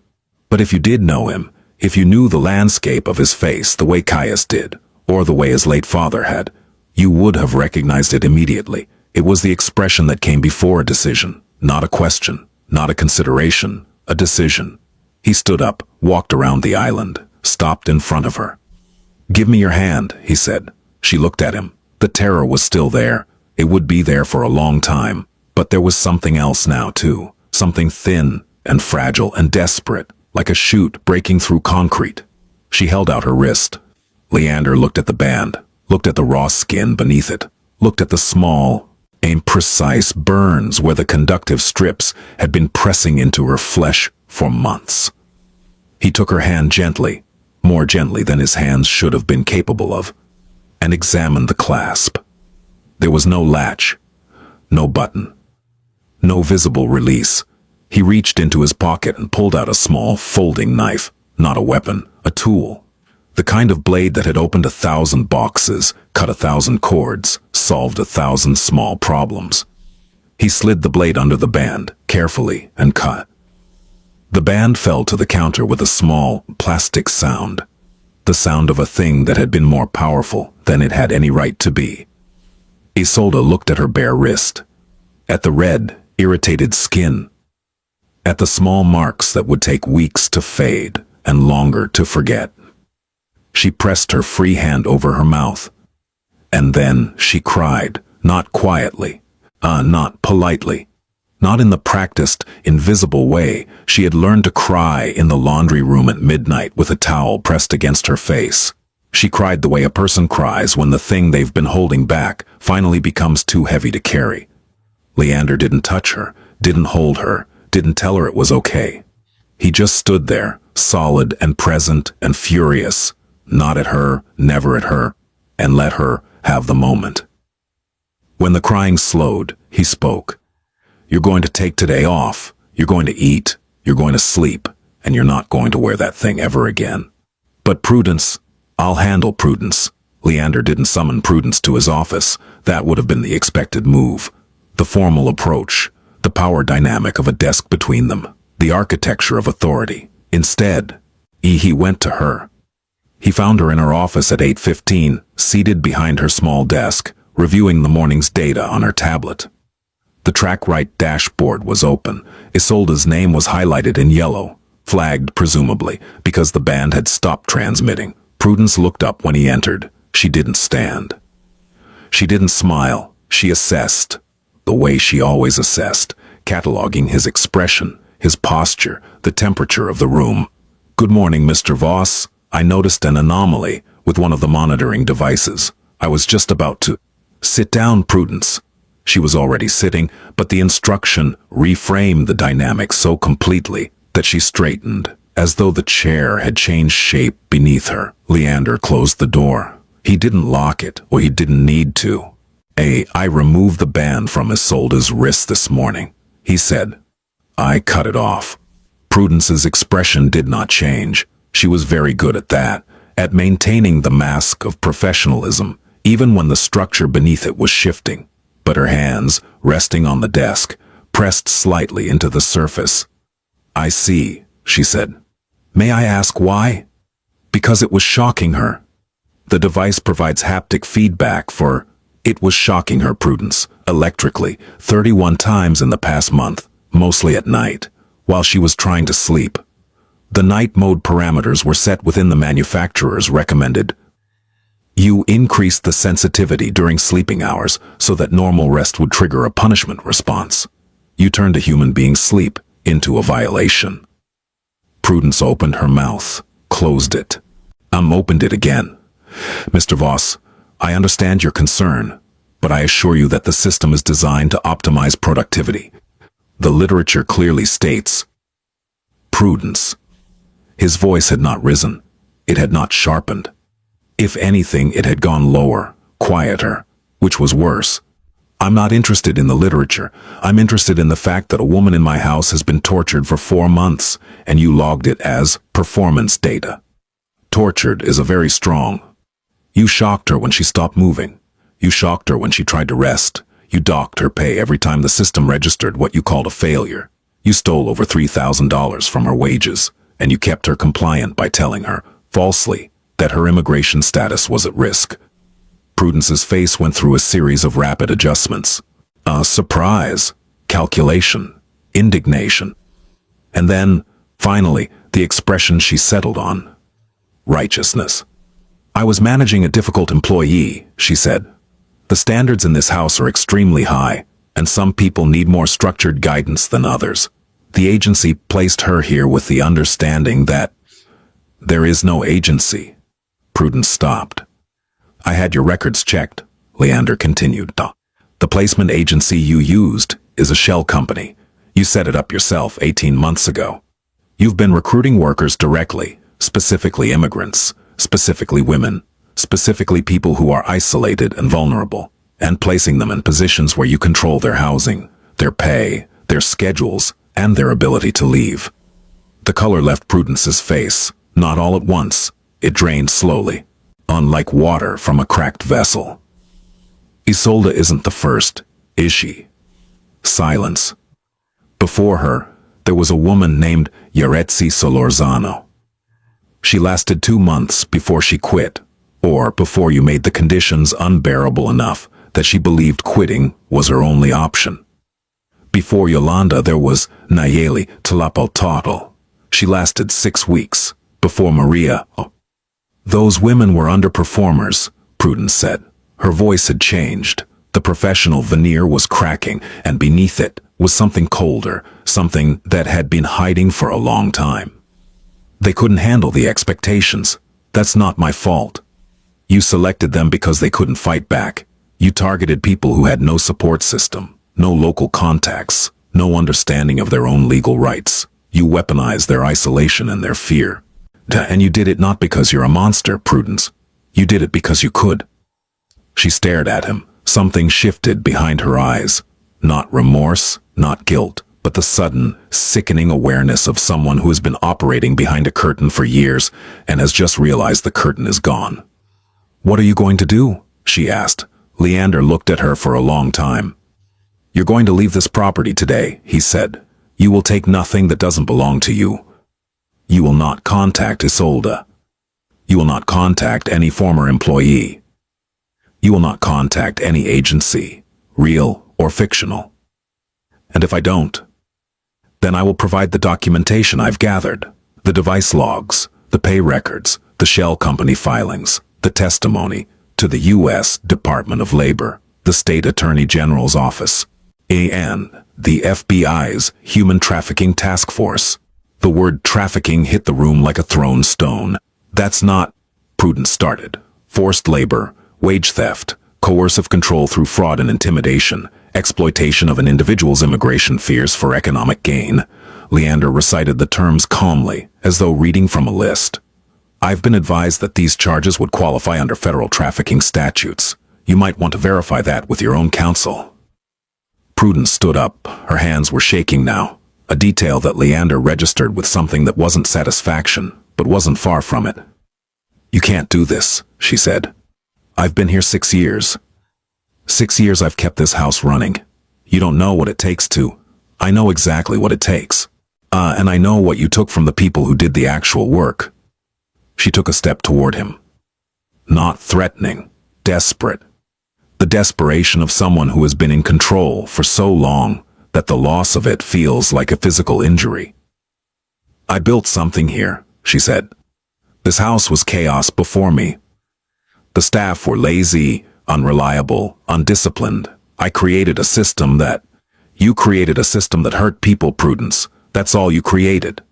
But if you did know him, if you knew the landscape of his face the way Caius did, or the way his late father had, you would have recognized it immediately. It was the expression that came before a decision, not a question, not a consideration, a decision. He stood up, walked around the island, stopped in front of her. "Give me your hand," he said. She looked at him. The terror was still there. It would be there for a long time. But there was something else now, too. Something thin and fragile and desperate, like a chute breaking through concrete. She held out her wrist. Leander looked at the band, looked at the raw skin beneath it, looked at the small, imprecise burns where the conductive strips had been pressing into her flesh for months. He took her hand gently, more gently than his hands should have been capable of, and examined the clasp. There was no latch, no button, no visible release. He reached into his pocket and pulled out a small folding knife, not a weapon, a tool. The kind of blade that had opened 1,000 boxes, cut 1,000 cords, solved 1,000 small problems. He slid the blade under the band, carefully, and cut. The band fell to the counter with a small, plastic sound. The sound of a thing that had been more powerful than it had any right to be. Isolde looked at her bare wrist, at the red, irritated skin, at the small marks that would take weeks to fade and longer to forget. She pressed her free hand over her mouth. And then she cried, not quietly, not politely. Not in the practiced, invisible way she had learned to cry in the laundry room at midnight with a towel pressed against her face. She cried the way a person cries when the thing they've been holding back finally becomes too heavy to carry. Leander didn't touch her, didn't hold her, didn't tell her it was okay. He just stood there, solid and present and furious, not at her, never at her, and let her have the moment. When the crying slowed, he spoke. "You're going to take today off. You're going to eat. You're going to sleep. And you're not going to wear that thing ever again. But Prudence, I'll handle Prudence." Leander didn't summon Prudence to his office. That would have been the expected move. The formal approach, the power dynamic of a desk between them, the architecture of authority. Instead, he went to her. He found her in her office at 8:15, seated behind her small desk, reviewing the morning's data on her tablet. The TrackRight dashboard was open. Isolde's name was highlighted in yellow, flagged presumably because the band had stopped transmitting. Prudence looked up when he entered. She didn't stand. She didn't smile. She assessed, the way she always assessed, cataloging his expression, his posture, the temperature of the room. "Good morning, Mr. Voss. I noticed an anomaly with one of the monitoring devices. I was just about to—" "Sit down, Prudence." She was already sitting, but the instruction reframed the dynamic so completely that she straightened, as though the chair had changed shape beneath her. Leander closed the door. He didn't lock it, or he didn't need to. "I removed the band from Isolde's wrist this morning," he said. "I cut it off." Prudence's expression did not change. She was very good at that, at maintaining the mask of professionalism, even when the structure beneath it was shifting. But her hands, resting on the desk, pressed slightly into the surface. "I see," she said. "May I ask why?" "Because it was shocking her." The device provides haptic feedback for it was shocking her, Prudence, electrically, 31 times in the past month, mostly at night, while she was trying to sleep. The night mode parameters were set within the manufacturer's recommended. You increased the sensitivity during sleeping hours so that normal rest would trigger a punishment response. You turned a human being's sleep into a violation. Prudence opened her mouth, closed it. Opened it again. "Mr. Voss, I understand your concern, but I assure you that the system is designed to optimize productivity. The literature clearly states." Prudence. His voice had not risen. It had not sharpened. If anything, it had gone lower, quieter, which was worse. "I'm not interested in the literature. I'm interested in the fact that a woman in my house has been tortured for 4 months, and you logged it as performance data. Tortured is a very strong. You shocked her when she stopped moving. You shocked her when she tried to rest. You docked her pay every time the system registered what you called a failure. You stole over $3,000 from her wages, and you kept her compliant by telling her, falsely, that her immigration status was at risk." Prudence's face went through a series of rapid adjustments. Surprise, calculation, indignation. And then, finally, the expression she settled on. Righteousness. "I was managing a difficult employee," she said. "The standards in this house are extremely high, and some people need more structured guidance than others. The agency placed her here with the understanding that—" "There is no agency." Prudence stopped. "I had your records checked," Leander continued. "The placement agency you used is a shell company. You set it up yourself 18 months ago. You've been recruiting workers directly, specifically immigrants, specifically women, specifically people who are isolated and vulnerable, and placing them in positions where you control their housing, their pay, their schedules, and their ability to leave." The color left Prudence's face, not all at once. It drained slowly, unlike water from a cracked vessel. "Isolde isn't the first, is she?" Silence. Before her, there was a woman named Yaretsi Solorzano. She lasted 2 months before she quit, or before you made the conditions unbearable enough that she believed quitting was her only option. Before Yolanda, there was Nayeli Tlapaltotl. She lasted 6 weeks. Before Maria. Those women were underperformers, Prudence said. Her voice had changed. The professional veneer was cracking, and beneath it was something colder, something that had been hiding for a long time. "They couldn't handle the expectations. That's not my fault. You selected them because they couldn't fight back. You targeted people who had no support system, no local contacts, no understanding of their own legal rights. You weaponized their isolation and their fear. And you did it not because you're a monster, Prudence. You did it because you could. She stared at him. Something shifted behind her eyes. Not remorse, not guilt, but the sudden, sickening awareness of someone who has been operating behind a curtain for years and has just realized the curtain is gone. "What are you going to do?" she asked. Leander looked at her for a long time. "You're going to leave this property today," he said. "You will take nothing that doesn't belong to you. You will not contact Isolde. You will not contact any former employee. You will not contact any agency, real or fictional. And if I don't, then I will provide the documentation I've gathered, the device logs, the pay records, the shell company filings, the testimony to the U.S. Department of Labor, the State Attorney General's office, and the FBI's Human Trafficking Task Force." The word trafficking hit the room like a thrown stone. "That's not," Prudence started. "Forced labor, wage theft, coercive control through fraud and intimidation, exploitation of an individual's immigration fears for economic gain." Leander recited the terms calmly, as though reading from a list. "I've been advised that these charges would qualify under federal trafficking statutes. You might want to verify that with your own counsel." Prudence stood up. Her hands were shaking now, a detail that Leander registered with something that wasn't satisfaction, but wasn't far from it. "You can't do this," she said. "I've been here 6 years. 6 years I've kept this house running. You don't know what it takes to. I know exactly what it takes. And I know what you took from the people who did the actual work." She took a step toward him. Not threatening, desperate. The desperation of someone who has been in control for so long that the loss of it feels like a physical injury. "I built something here," she said. "This house was chaos before me. The staff were lazy, unreliable, undisciplined. I created a system that... You created a system that hurt people, Prudence. That's all you created.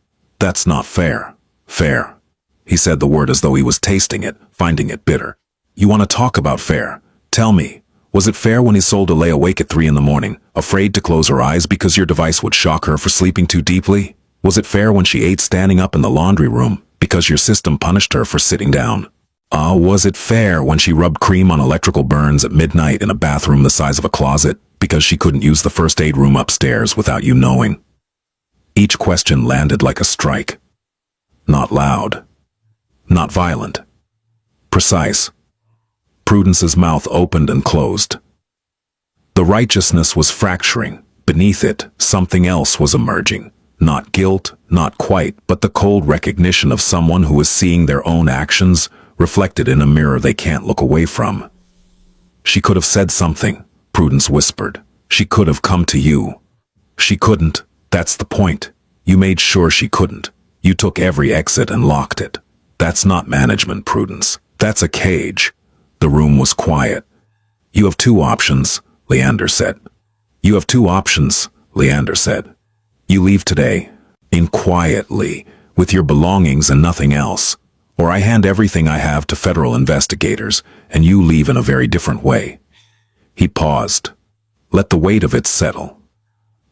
That's not fair." "Fair." He said the word as though he was tasting it, finding it bitter. "You want to talk about fair? Tell me, was it fair when Isolde lay awake at 3 in the morning, afraid to close her eyes because your device would shock her for sleeping too deeply? Was it fair when she ate standing up in the laundry room because your system punished her for sitting down? Was it fair when she rubbed cream on electrical burns at midnight in a bathroom the size of a closet because she couldn't use the first aid room upstairs without you knowing?" Each question landed like a strike. Not loud. Not violent. Precise. Prudence's mouth opened and closed. The righteousness was fracturing. Beneath it, something else was emerging. Not guilt, not quite, but the cold recognition of someone who is seeing their own actions reflected in a mirror they can't look away from. "She could have said something," Prudence whispered. "She could have come to you." "She couldn't. That's the point. You made sure she couldn't. You took every exit and locked it. That's not management, Prudence. That's a cage." The room was quiet. "You have 2 options," Leander said. "You have 2 options," Leander said. "You leave today, in quietly, with your belongings and nothing else, or I hand everything I have to federal investigators, and you leave in a very different way." He paused. "Let the weight of it settle."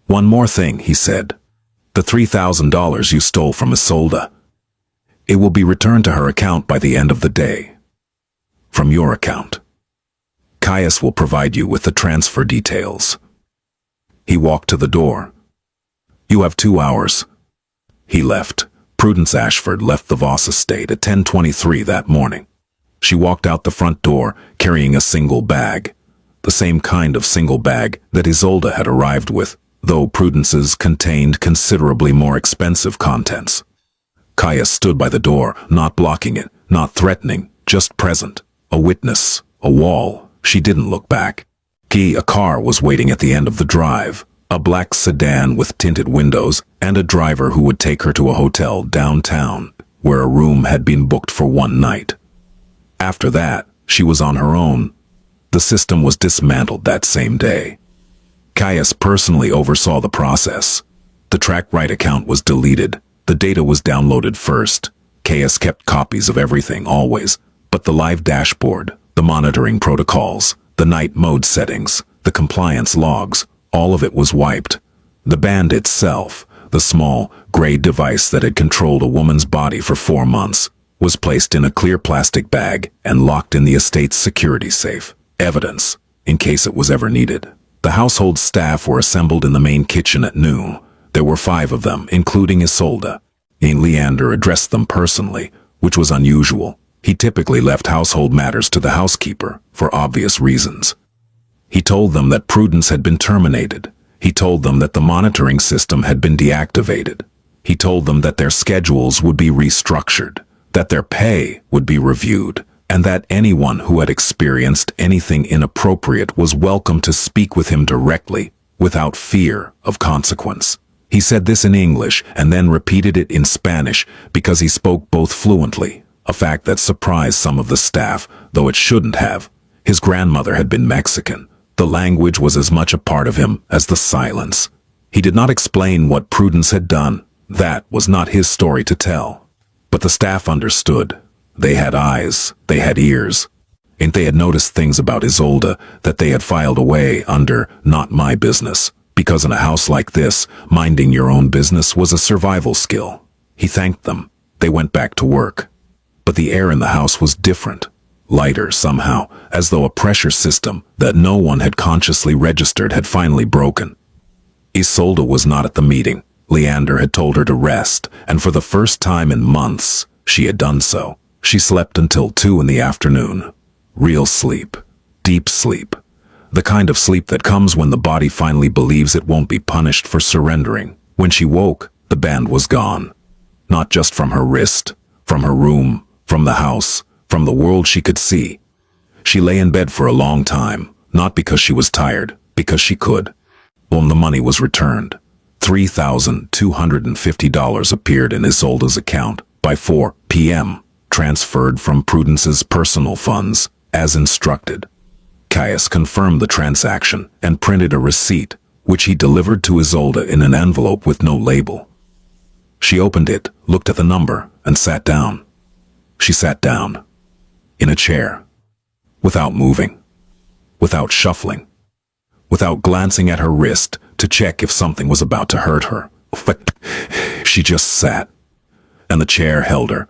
"One more thing," he said. "The $3,000 you stole from Isolde. It will be returned to her account by the end of the day. From your account. Caius will provide you with the transfer details." He walked to the door. "You have 2 hours." He left. Prudence Ashford left the Voss estate at 10:23 that morning. She walked out the front door, carrying a single bag. The same kind of single bag that Isolde had arrived with, though Prudence's contained considerably more expensive contents. Caius stood by the door, not blocking it, not threatening, just present. A witness, a wall. She didn't look back. A car was waiting at the end of the drive, a black sedan with tinted windows, and a driver who would take her to a hotel downtown, where a room had been booked for 1 night. After that, she was on her own. The system was dismantled that same day. Caius personally oversaw the process. The TrackRight account was deleted. The data was downloaded first. Caius kept copies of everything, always. But the live dashboard, the monitoring protocols, the night mode settings, the compliance logs, all of it was wiped. The band itself, the small, gray device that had controlled a woman's body for 4 months, was placed in a clear plastic bag and locked in the estate's security safe. Evidence, in case it was ever needed. The household staff were assembled in the main kitchen at noon. There were 5 of them, including Isolde. Leander addressed them personally, which was unusual. He typically left household matters to the housekeeper, for obvious reasons. He told them that Prudence had been terminated. He told them that the monitoring system had been deactivated. He told them that their schedules would be restructured, that their pay would be reviewed, and that anyone who had experienced anything inappropriate was welcome to speak with him directly, without fear of consequence. He said this in English and then repeated it in Spanish because he spoke both fluently, a fact that surprised some of the staff, though it shouldn't have. His grandmother had been Mexican. The language was as much a part of him as the silence. He did not explain what Prudence had done. That was not his story to tell. But the staff understood. They had eyes, they had ears, and they had noticed things about Isolde that they had filed away under "not my business," because in a house like this, minding your own business was a survival skill. He thanked them. They went back to work. But the air in the house was different, lighter somehow, as though a pressure system that no one had consciously registered had finally broken. Isolde was not at the meeting. Leander had told her to rest, and for the first time in months, she had done so. She slept until 2 in the afternoon. Real sleep. Deep sleep. The kind of sleep that comes when the body finally believes it won't be punished for surrendering. When she woke, the band was gone. Not just from her wrist, from her room, from the house, from the world she could see. She lay in bed for a long time, not because she was tired, because she could. When the money was returned, $3,250 appeared in Isolde's account by 4 p.m., transferred from Prudence's personal funds, as instructed. Caius confirmed the transaction and printed a receipt, which he delivered to Isolde in an envelope with no label. She opened it, looked at the number, and sat down. She sat down. In a chair. Without moving. Without shuffling. Without glancing at her wrist to check if something was about to hurt her. She just sat. And the chair held her.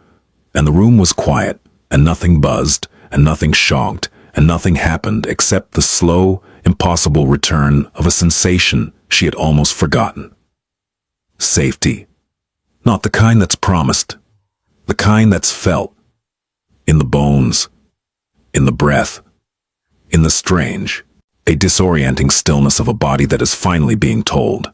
And the room was quiet, and nothing buzzed, and nothing shocked, and nothing happened except the slow, impossible return of a sensation she had almost forgotten. Safety. Not the kind that's promised. The kind that's felt. In the bones. In the breath. In the strange, a disorienting stillness of a body that is finally being told.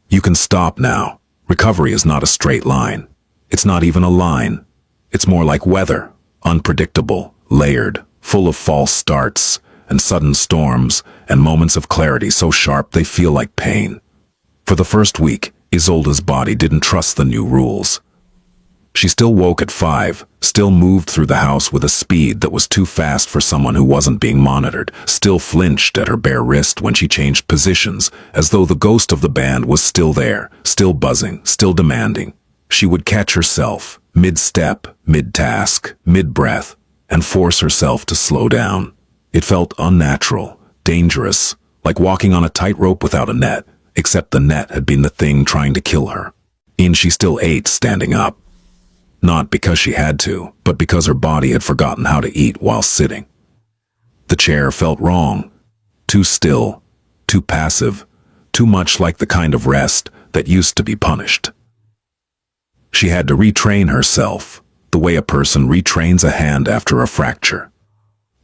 You can stop now. Recovery is not a straight line. It's not even a line. It's more like weather, unpredictable, layered, full of false starts, and sudden storms, and moments of clarity so sharp they feel like pain. For the first week, Isolde's body didn't trust the new rules. She still woke at 5, still moved through the house with a speed that was too fast for someone who wasn't being monitored, still flinched at her bare wrist when she changed positions, as though the ghost of the band was still there, still buzzing, still demanding. She would catch herself, mid-step, mid-task, mid-breath, and force herself to slow down. It felt unnatural, dangerous, like walking on a tightrope without a net, except the net had been the thing trying to kill her. And she still ate standing up. Not because she had to, but because her body had forgotten how to eat while sitting. The chair felt wrong. Too still, too passive, too much like the kind of rest that used to be punished. She had to retrain herself, the way a person retrains a hand after a fracture.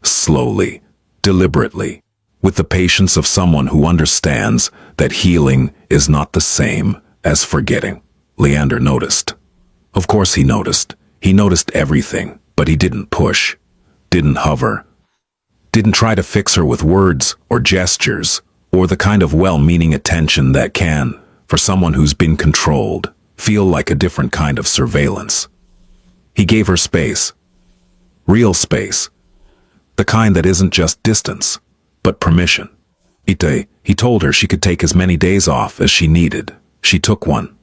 Slowly, deliberately, with the patience of someone who understands that healing is not the same as forgetting. Leander noticed. Of course he noticed. He noticed everything, but he didn't push, didn't hover, didn't try to fix her with words or gestures, or the kind of well-meaning attention that can, for someone who's been controlled, feel like a different kind of surveillance. He gave her space. Real space. The kind that isn't just distance, but permission. He told her she could take as many days off as she needed. She took one.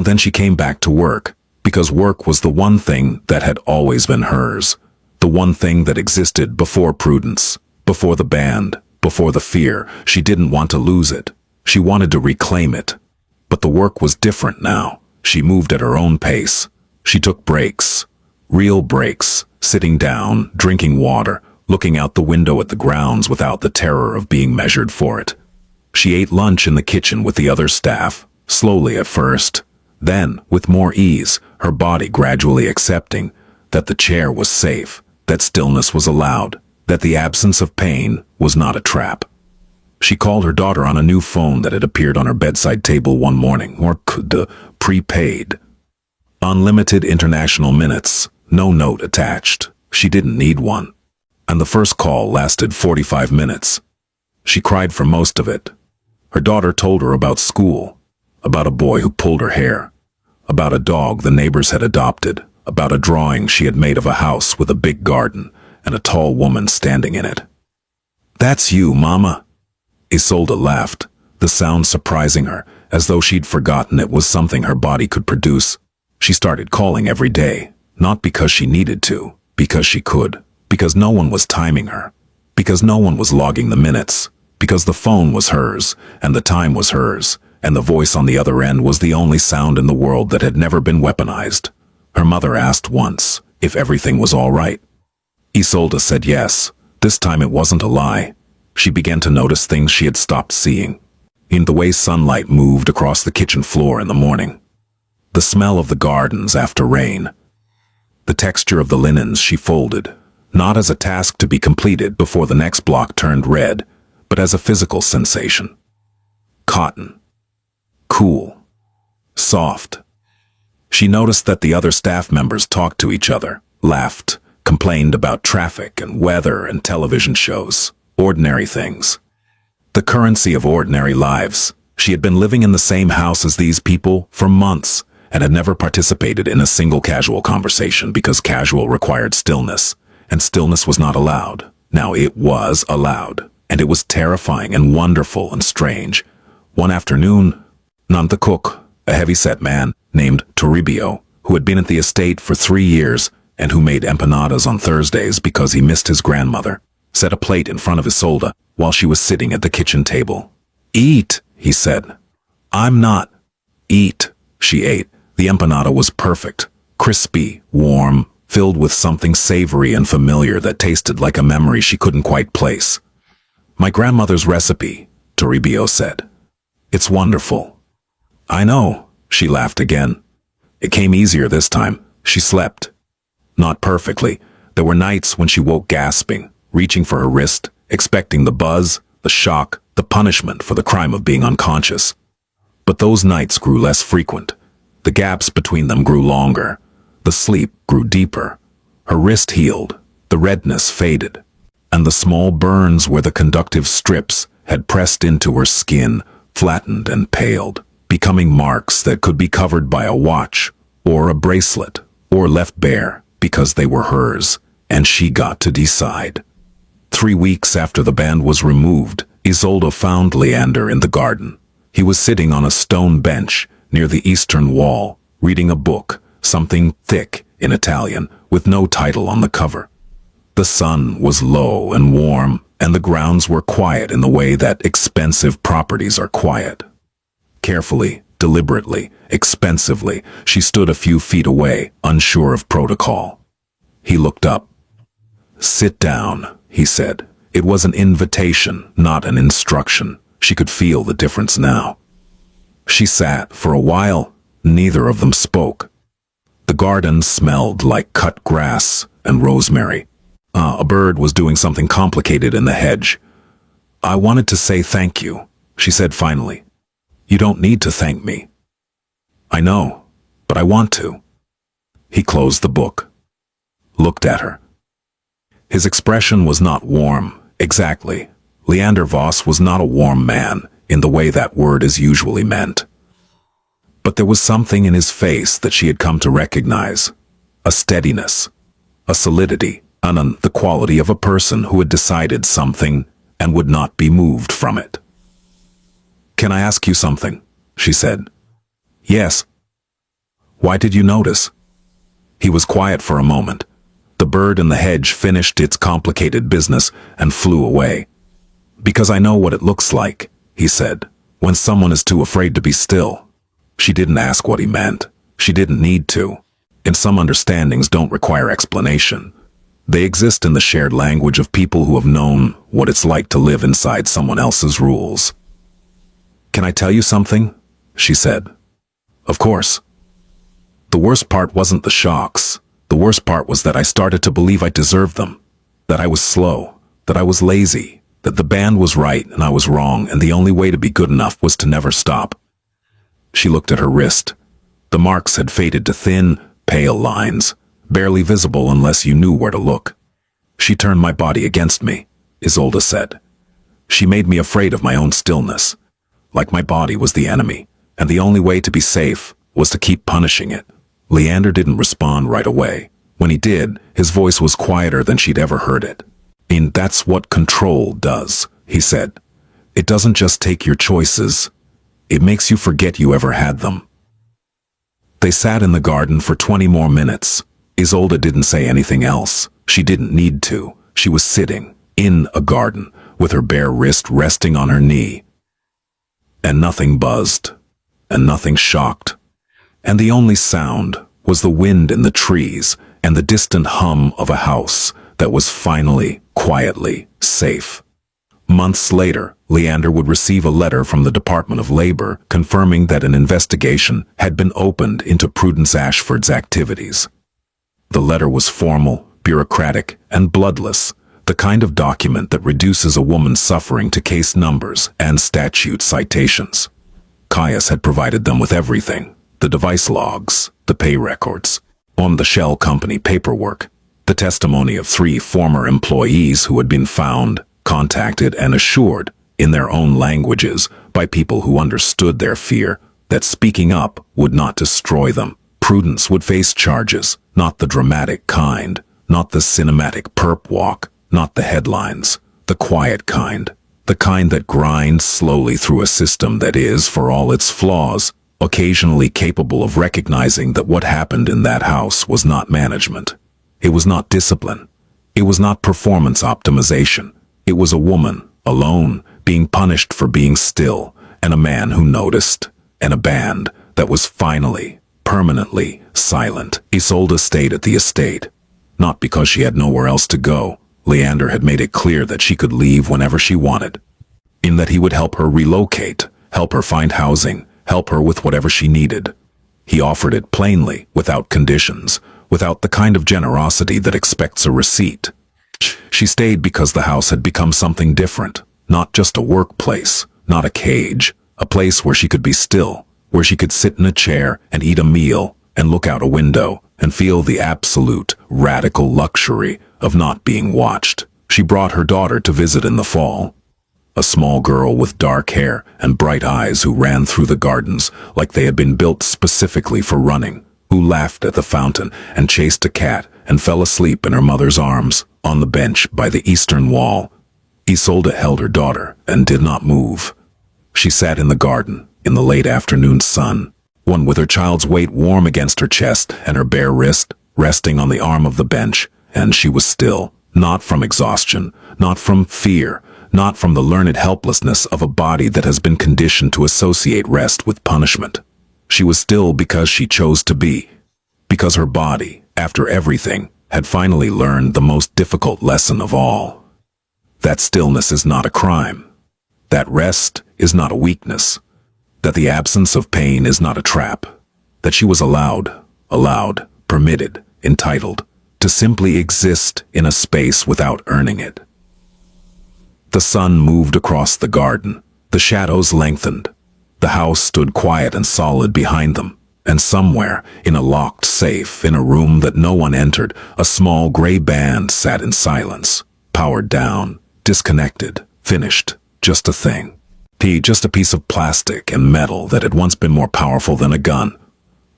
Then she came back to work, because work was the one thing that had always been hers. The one thing that existed before prudence, before the band, before the fear. She didn't want to lose it. She wanted to reclaim it. But the work was different now. She moved at her own pace. She took breaks. Real breaks. Sitting down, drinking water, looking out the window at the grounds without the terror of being measured for it. She ate lunch in the kitchen with the other staff, slowly at first. Then, with more ease, her body gradually accepting that the chair was safe, that stillness was allowed, that the absence of pain was not a trap. She called her daughter on a new phone that had appeared on her bedside table one morning, or prepaid. Unlimited international minutes, no note attached. She didn't need one. And the first call lasted 45 minutes. She cried for most of it. Her daughter told her about school, about a boy who pulled her hair, about a dog the neighbors had adopted, about a drawing she had made of a house with a big garden and a tall woman standing in it. "That's you, Mama." Isolde laughed, the sound surprising her, as though she'd forgotten it was something her body could produce. She started calling every day, not because she needed to, because she could, because no one was timing her, because no one was logging the minutes, because the phone was hers, and the time was hers, and the voice on the other end was the only sound in the world that had never been weaponized. Her mother asked once if everything was all right. Isolde said yes. This time it wasn't a lie. She began to notice things she had stopped seeing. In the way sunlight moved across the kitchen floor in the morning. The smell of the gardens after rain. The texture of the linens she folded, not as a task to be completed before the next block turned red, but as a physical sensation. Cotton. Cool. Soft. She noticed that the other staff members talked to each other, laughed, complained about traffic and weather and television shows, ordinary things. The currency of ordinary lives. She had been living in the same house as these people for months and had never participated in a single casual conversation because casual required stillness, and stillness was not allowed. Now it was allowed, and it was terrifying and wonderful and strange. One afternoon, the cook, a heavy-set man named Toribio, who had been at the estate for 3 years and who made empanadas on Thursdays because he missed his grandmother, set a plate in front of Isolde while she was sitting at the kitchen table. "Eat," he said. "I'm not." "Eat." She ate. The empanada was perfect, crispy, warm, filled with something savory and familiar that tasted like a memory she couldn't quite place. "My grandmother's recipe," Toribio said. "It's wonderful." "I know," she laughed again. It came easier this time. She slept. Not perfectly. There were nights when she woke gasping, reaching for her wrist, expecting the buzz, the shock, the punishment for the crime of being unconscious. But those nights grew less frequent. The gaps between them grew longer. The sleep grew deeper. Her wrist healed. The redness faded. And the small burns where the conductive strips had pressed into her skin flattened and paled, becoming marks that could be covered by a watch or a bracelet or left bare because they were hers, and she got to decide. 3 weeks after the band was removed, Isolde found Leander in the garden. He was sitting on a stone bench near the eastern wall, reading a book, something thick in Italian, with no title on the cover. The sun was low and warm, and the grounds were quiet in the way that expensive properties are quiet. Carefully, deliberately, expensively, she stood a few feet away, unsure of protocol. He looked up. "Sit down," he said. It was an invitation, not an instruction. She could feel the difference now. She sat for a while. Neither of them spoke. The garden smelled like cut grass and rosemary. A bird was doing something complicated in the hedge. "I wanted to say thank you," she said finally. "You don't need to thank me." "I know, but I want to." He closed the book. Looked at her. His expression was not warm, exactly. Leander Voss was not a warm man, in the way that word is usually meant. But there was something in his face that she had come to recognize. A steadiness, a solidity, the quality of a person who had decided something and would not be moved from it. "Can I ask you something?" she said. "Yes." "Why did you notice?" He was quiet for a moment. The bird in the hedge finished its complicated business and flew away. "Because I know what it looks like," he said, "when someone is too afraid to be still." She didn't ask what he meant. She didn't need to. And some understandings don't require explanation. They exist in the shared language of people who have known what it's like to live inside someone else's rules. "Can I tell you something?" she said. "Of course." The worst part wasn't the shocks. The worst part was that I started to believe I deserved them. That I was slow. That I was lazy. That the band was right and I was wrong, and the only way to be good enough was to never stop. She looked at her wrist. The marks had faded to thin, pale lines, barely visible unless you knew where to look. "She turned my body against me," Isolde said. "She made me afraid of my own stillness. Like my body was the enemy, and the only way to be safe was to keep punishing it." Leander didn't respond right away. When he did, his voice was quieter than she'd ever heard it. "That's what control does," he said. "It doesn't just take your choices. It makes you forget you ever had them." They sat in the garden for 20 more minutes. Isolde didn't say anything else. She didn't need to. She was sitting, in a garden, with her bare wrist resting on her knee. And nothing buzzed. And nothing shocked. And the only sound was the wind in the trees and the distant hum of a house that was finally, quietly, safe. Months later, Leander would receive a letter from the Department of Labor confirming that an investigation had been opened into Prudence Ashford's activities. The letter was formal, bureaucratic, and bloodless, the kind of document that reduces a woman's suffering to case numbers and statute citations. Caius had provided them with everything: the device logs, the pay records, on the shell company paperwork, the testimony of 3 former employees who had been found, contacted, and assured, in their own languages, by people who understood their fear, that speaking up would not destroy them. Prudence would face charges, not the dramatic kind, not the cinematic perp walk, not the headlines, the quiet kind, the kind that grinds slowly through a system that is, for all its flaws, occasionally capable of recognizing that what happened in that house was not management. It was not discipline. It was not performance optimization. It was a woman, alone, being punished for being still, and a man who noticed, and a band that was finally, permanently silent. Isolde stayed at the estate, not because she had nowhere else to go. Leander had made it clear that she could leave whenever she wanted, in that he would help her relocate, help her find housing, help her with whatever she needed. He offered it plainly, without conditions, without the kind of generosity that expects a receipt. She stayed because the house had become something different, not just a workplace, not a cage, a place where she could be still, where she could sit in a chair and eat a meal and look out a window and feel the absolute, radical luxury of not being watched. She brought her daughter to visit in the fall. A small girl with dark hair and bright eyes who ran through the gardens like they had been built specifically for running, who laughed at the fountain and chased a cat and fell asleep in her mother's arms on the bench by the eastern wall. Isolde held her daughter and did not move. She sat in the garden in the late afternoon sun, one with her child's weight warm against her chest and her bare wrist resting on the arm of the bench, and she was still, not from exhaustion, not from fear, not from the learned helplessness of a body that has been conditioned to associate rest with punishment. She was still because she chose to be, because her body, after everything, had finally learned the most difficult lesson of all. That stillness is not a crime. That rest is not a weakness. That the absence of pain is not a trap. That she was allowed, permitted, entitled, to simply exist in a space without earning it. The sun moved across the garden. The shadows lengthened. The house stood quiet and solid behind them, and somewhere, in a locked safe, in a room that no one entered, a small gray band sat in silence, powered down, disconnected, finished, just a thing. Just a piece of plastic and metal that had once been more powerful than a gun.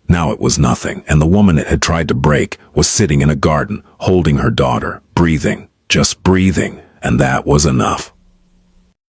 Now it was nothing, and the woman it had tried to break was sitting in a garden, holding her daughter, breathing, just breathing, and that was enough.